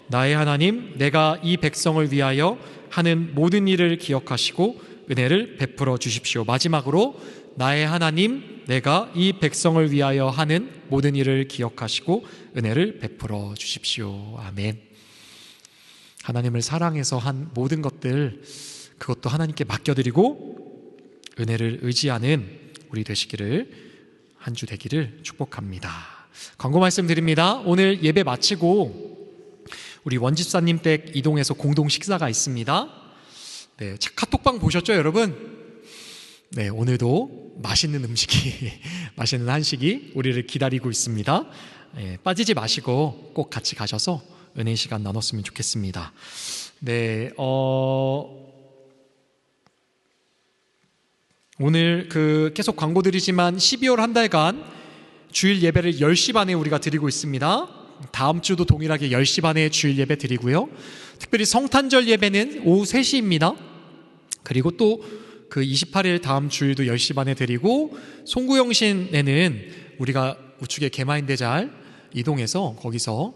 나의 하나님, 내가 이 백성을 위하여 하는 모든 일을 기억하시고 은혜를 베풀어 주십시오. 마지막으로, 나의 하나님, 내가 이 백성을 위하여 하는 모든 일을 기억하시고 은혜를 베풀어 주십시오. 아멘. 하나님을 사랑해서 한 모든 것들, 그것도 하나님께 맡겨드리고 은혜를 의지하는 우리 되시기를, 한 주 되기를 축복합니다. 광고 말씀드립니다. 오늘 예배 마치고 우리 원집사님 댁 이동해서 공동 식사가 있습니다. 네, 카톡방 보셨죠, 여러분? 네, 오늘도 맛있는 음식이 맛있는 한식이 우리를 기다리고 있습니다. 네, 빠지지 마시고 꼭 같이 가셔서 은혜의 시간 나눴으면 좋겠습니다. 네, 오늘 계속 광고 드리지만 12월 한 달간 주일 예배를 10시 반에 우리가 드리고 있습니다. 다음 주도 동일하게 10시 반에 주일 예배 드리고요. 특별히 성탄절 예배는 오후 3시입니다. 그리고 또 그 28일 다음 주일도 10시 반에 드리고, 송구영신에는 우리가 우측에 개마인대잘 이동해서 거기서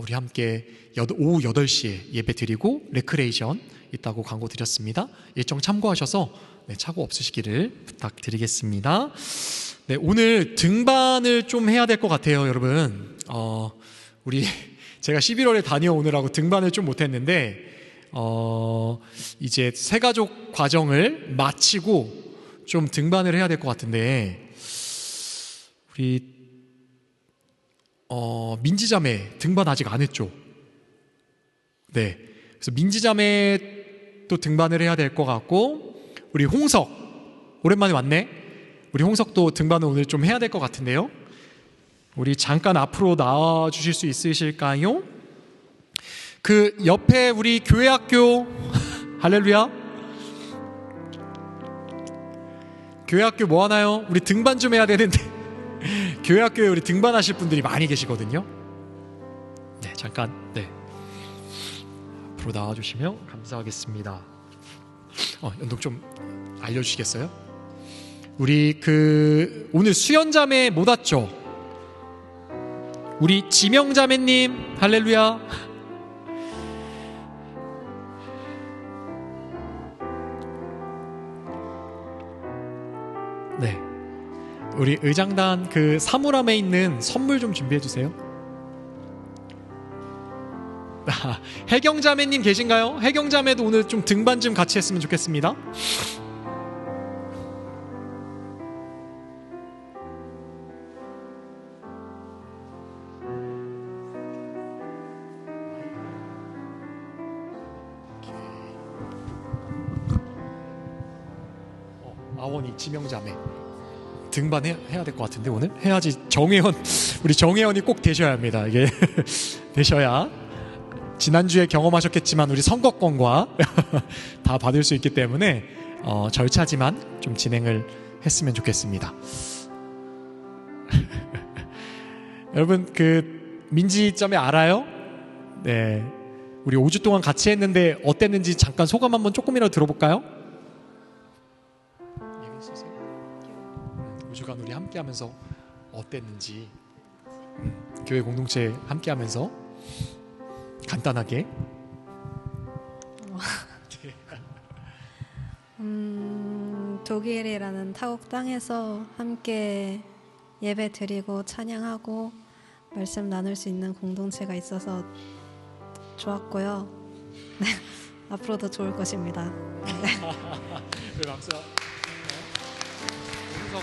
우리 함께 오후 8시에 예배 드리고 레크레이션 있다고 광고 드렸습니다. 일정 참고하셔서 착오 없으시기를 부탁드리겠습니다. 네, 오늘 등반을 좀 해야 될 것 같아요, 여러분. 제가 11월에 다녀오느라고 등반을 좀 못했는데, 이제 새가족 과정을 마치고 좀 등반을 해야 될 것 같은데, 우리 민지자매 등반 아직 안 했죠? 네, 그래서 민지자매 또 등반을 해야 될 것 같고, 우리 홍석 오랜만에 왔네. 우리 홍석도 등반을 오늘 좀 해야 될 것 같은데요. 우리 잠깐 앞으로 나와 주실 수 있으실까요? 그 옆에 우리 교회학교 할렐루야. 교회학교 뭐 하나요? 우리 등반 좀 해야 되는데 교회학교에 우리 등반하실 분들이 많이 계시거든요. 네, 잠깐 앞으로 나와 주시면 감사하겠습니다. 연동 좀 알려주시겠어요? 우리 오늘 수연자매 못 왔죠? 우리 지명자매님 할렐루야. 네, 우리 의장단 사물함에 있는 선물 좀 준비해 주세요. 혜경자매님 계신가요? 혜경자매도 오늘 좀 등반 좀 같이 했으면 좋겠습니다. 아원이 지명자매 등반해야 될 것 같은데, 오늘 해야지. 우리 정혜원이 꼭 되셔야 합니다. 이게 되셔야 지난주에 경험하셨겠지만 우리 선거권과 다 받을 수 있기 때문에 절차지만 좀 진행을 했으면 좋겠습니다. 여러분 민지점에 알아요? 네, 우리 5주 동안 같이 했는데 어땠는지 잠깐 소감 한번 조금이라도 들어볼까요? 5주간 우리 함께하면서 어땠는지, 교회 공동체 함께하면서 간단하게. 독일이라는 타국 땅에서 함께 예배 드리고 찬양하고 말씀 나눌 수 있는 공동체가 있어서 좋았고요. 네, 앞으로도 좋을 것입니다. 네. 박수. 홍석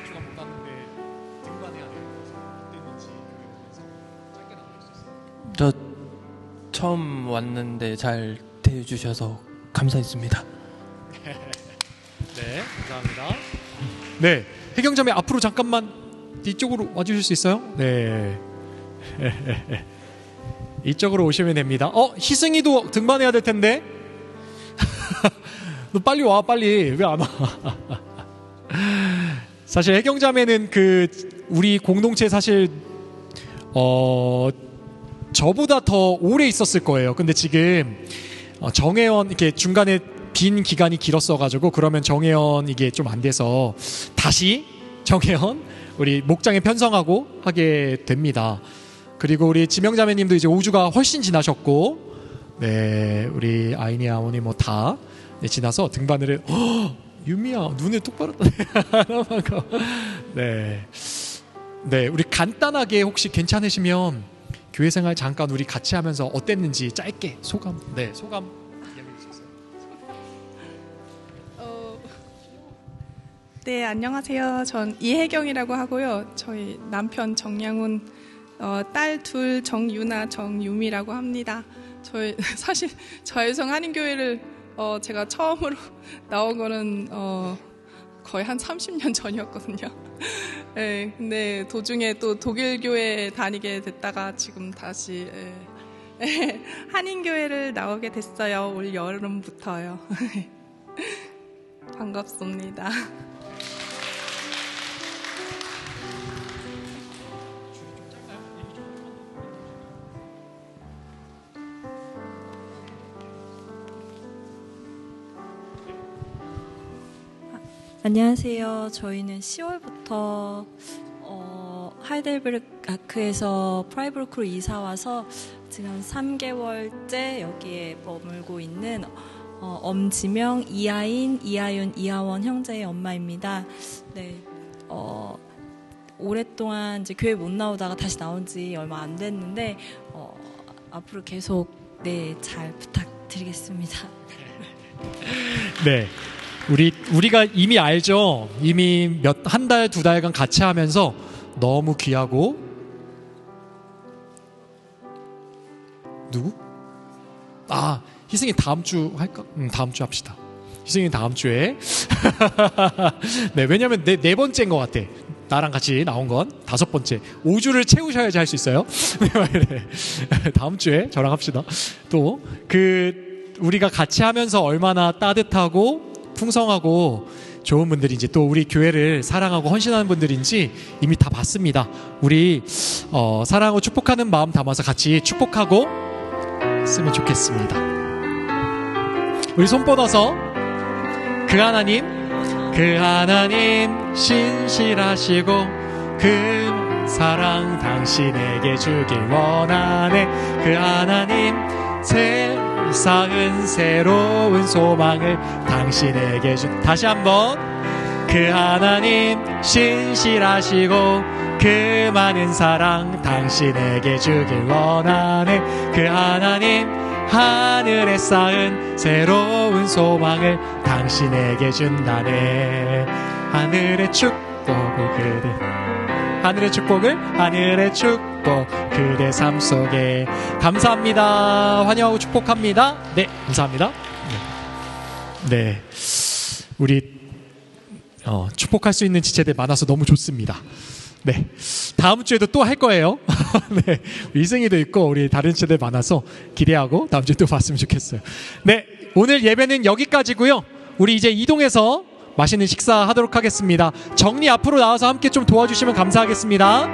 6주간 못 갔는데 등반해야 돼요. 어땠는지 보면서 짧게 나눠줄 수 있어요? 저 처음 왔는데 잘 대해주셔서 감사했습니다. 네, 감사합니다. 네, 혜경자매 앞으로 잠깐만 이쪽으로 와주실 수 있어요? 네. 이쪽으로 오시면 됩니다. 희승이도 등반해야 될 텐데. 너 빨리 와, 빨리. 왜 안 와? 사실 해경자매는 우리 공동체 사실 저보다 더 오래 있었을 거예요. 근데 지금 정혜원 이렇게 중간에 빈 기간이 길었어가지고 그러면 정혜원 이게 좀 안 돼서 다시 정혜원 우리 목장에 편성하고 하게 됩니다. 그리고 우리 지명자매님도 이제 5주가 훨씬 지나셨고, 네 우리 아이니 아오니 뭐 다 지나서 등반을 해. 유미야 눈에 똑바로 떠네. 네 우리 간단하게 혹시 괜찮으시면 교회 생활 잠깐 우리 같이 하면서 어땠는지 짧게 소감. 네 소감 이야기해 주세요. 네, 안녕하세요. 전 이혜경이라고 하고요. 저희 남편 정양훈, 딸 둘 정유나, 정유미라고 합니다. 사실 자유성 한인교회를 제가 처음으로 나온 거는 거의 한 30년 전이었거든요. 네, 근데 도중에 또 독일 교회에 다니게 됐다가 지금 다시 한인교회를 나오게 됐어요. 올 여름부터요. 반갑습니다. 안녕하세요. 저희는 10월부터 하이델베르크에서 프라이부르크로 이사 와서 지금 3개월째 여기에 머물고 있는 엄지명, 이하인, 이하윤, 이하원 형제의 엄마입니다. 네, 오랫동안 이제 교회 못 나오다가 다시 나온 지 얼마 안 됐는데 앞으로 계속 잘 부탁드리겠습니다. 네. 우리가 이미 알죠. 이미 한 달, 2달간 같이 하면서 너무 귀하고 누구? 희승이 다음 주 할까? 다음 주 합시다. 희승이 다음 주에. 네, 왜냐면 네 번째인 것 같아. 나랑 같이 나온 건 5번째. 5주를 채우셔야지 할 수 있어요. 네, 다음 주에 저랑 합시다. 또 우리가 같이 하면서 얼마나 따뜻하고 풍성하고 좋은 분들인지, 또 우리 교회를 사랑하고 헌신하는 분들인지 이미 다 봤습니다. 우리 사랑하고 축복하는 마음 담아서 같이 축복하고 쓰면 좋겠습니다. 우리 손 뻗어서 그 하나님 신실하시고 그 사랑 당신에게 주길 원하네. 그 하나님 세상은 새로운 소망을 당신에게 다시 한번. 그 하나님 신실하시고 그 많은 사랑 당신에게 주길 원하네. 그 하나님 하늘에 쌓은 새로운 소망을 당신에게 준다네. 하늘의 축복 그대 삶 속에. 감사합니다. 환영하고 축복합니다. 네, 감사합니다. 네, 우리 축복할 수 있는 지체들 많아서 너무 좋습니다. 네, 다음 주에도 또 할 거예요. 네, 이승희도 있고 우리 다른 지체들 많아서 기대하고 다음 주에 또 봤으면 좋겠어요. 네, 오늘 예배는 여기까지고요. 우리 이제 이동해서 맛있는 식사 하도록 하겠습니다. 정리 앞으로 나와서 함께 좀 도와주시면 감사하겠습니다.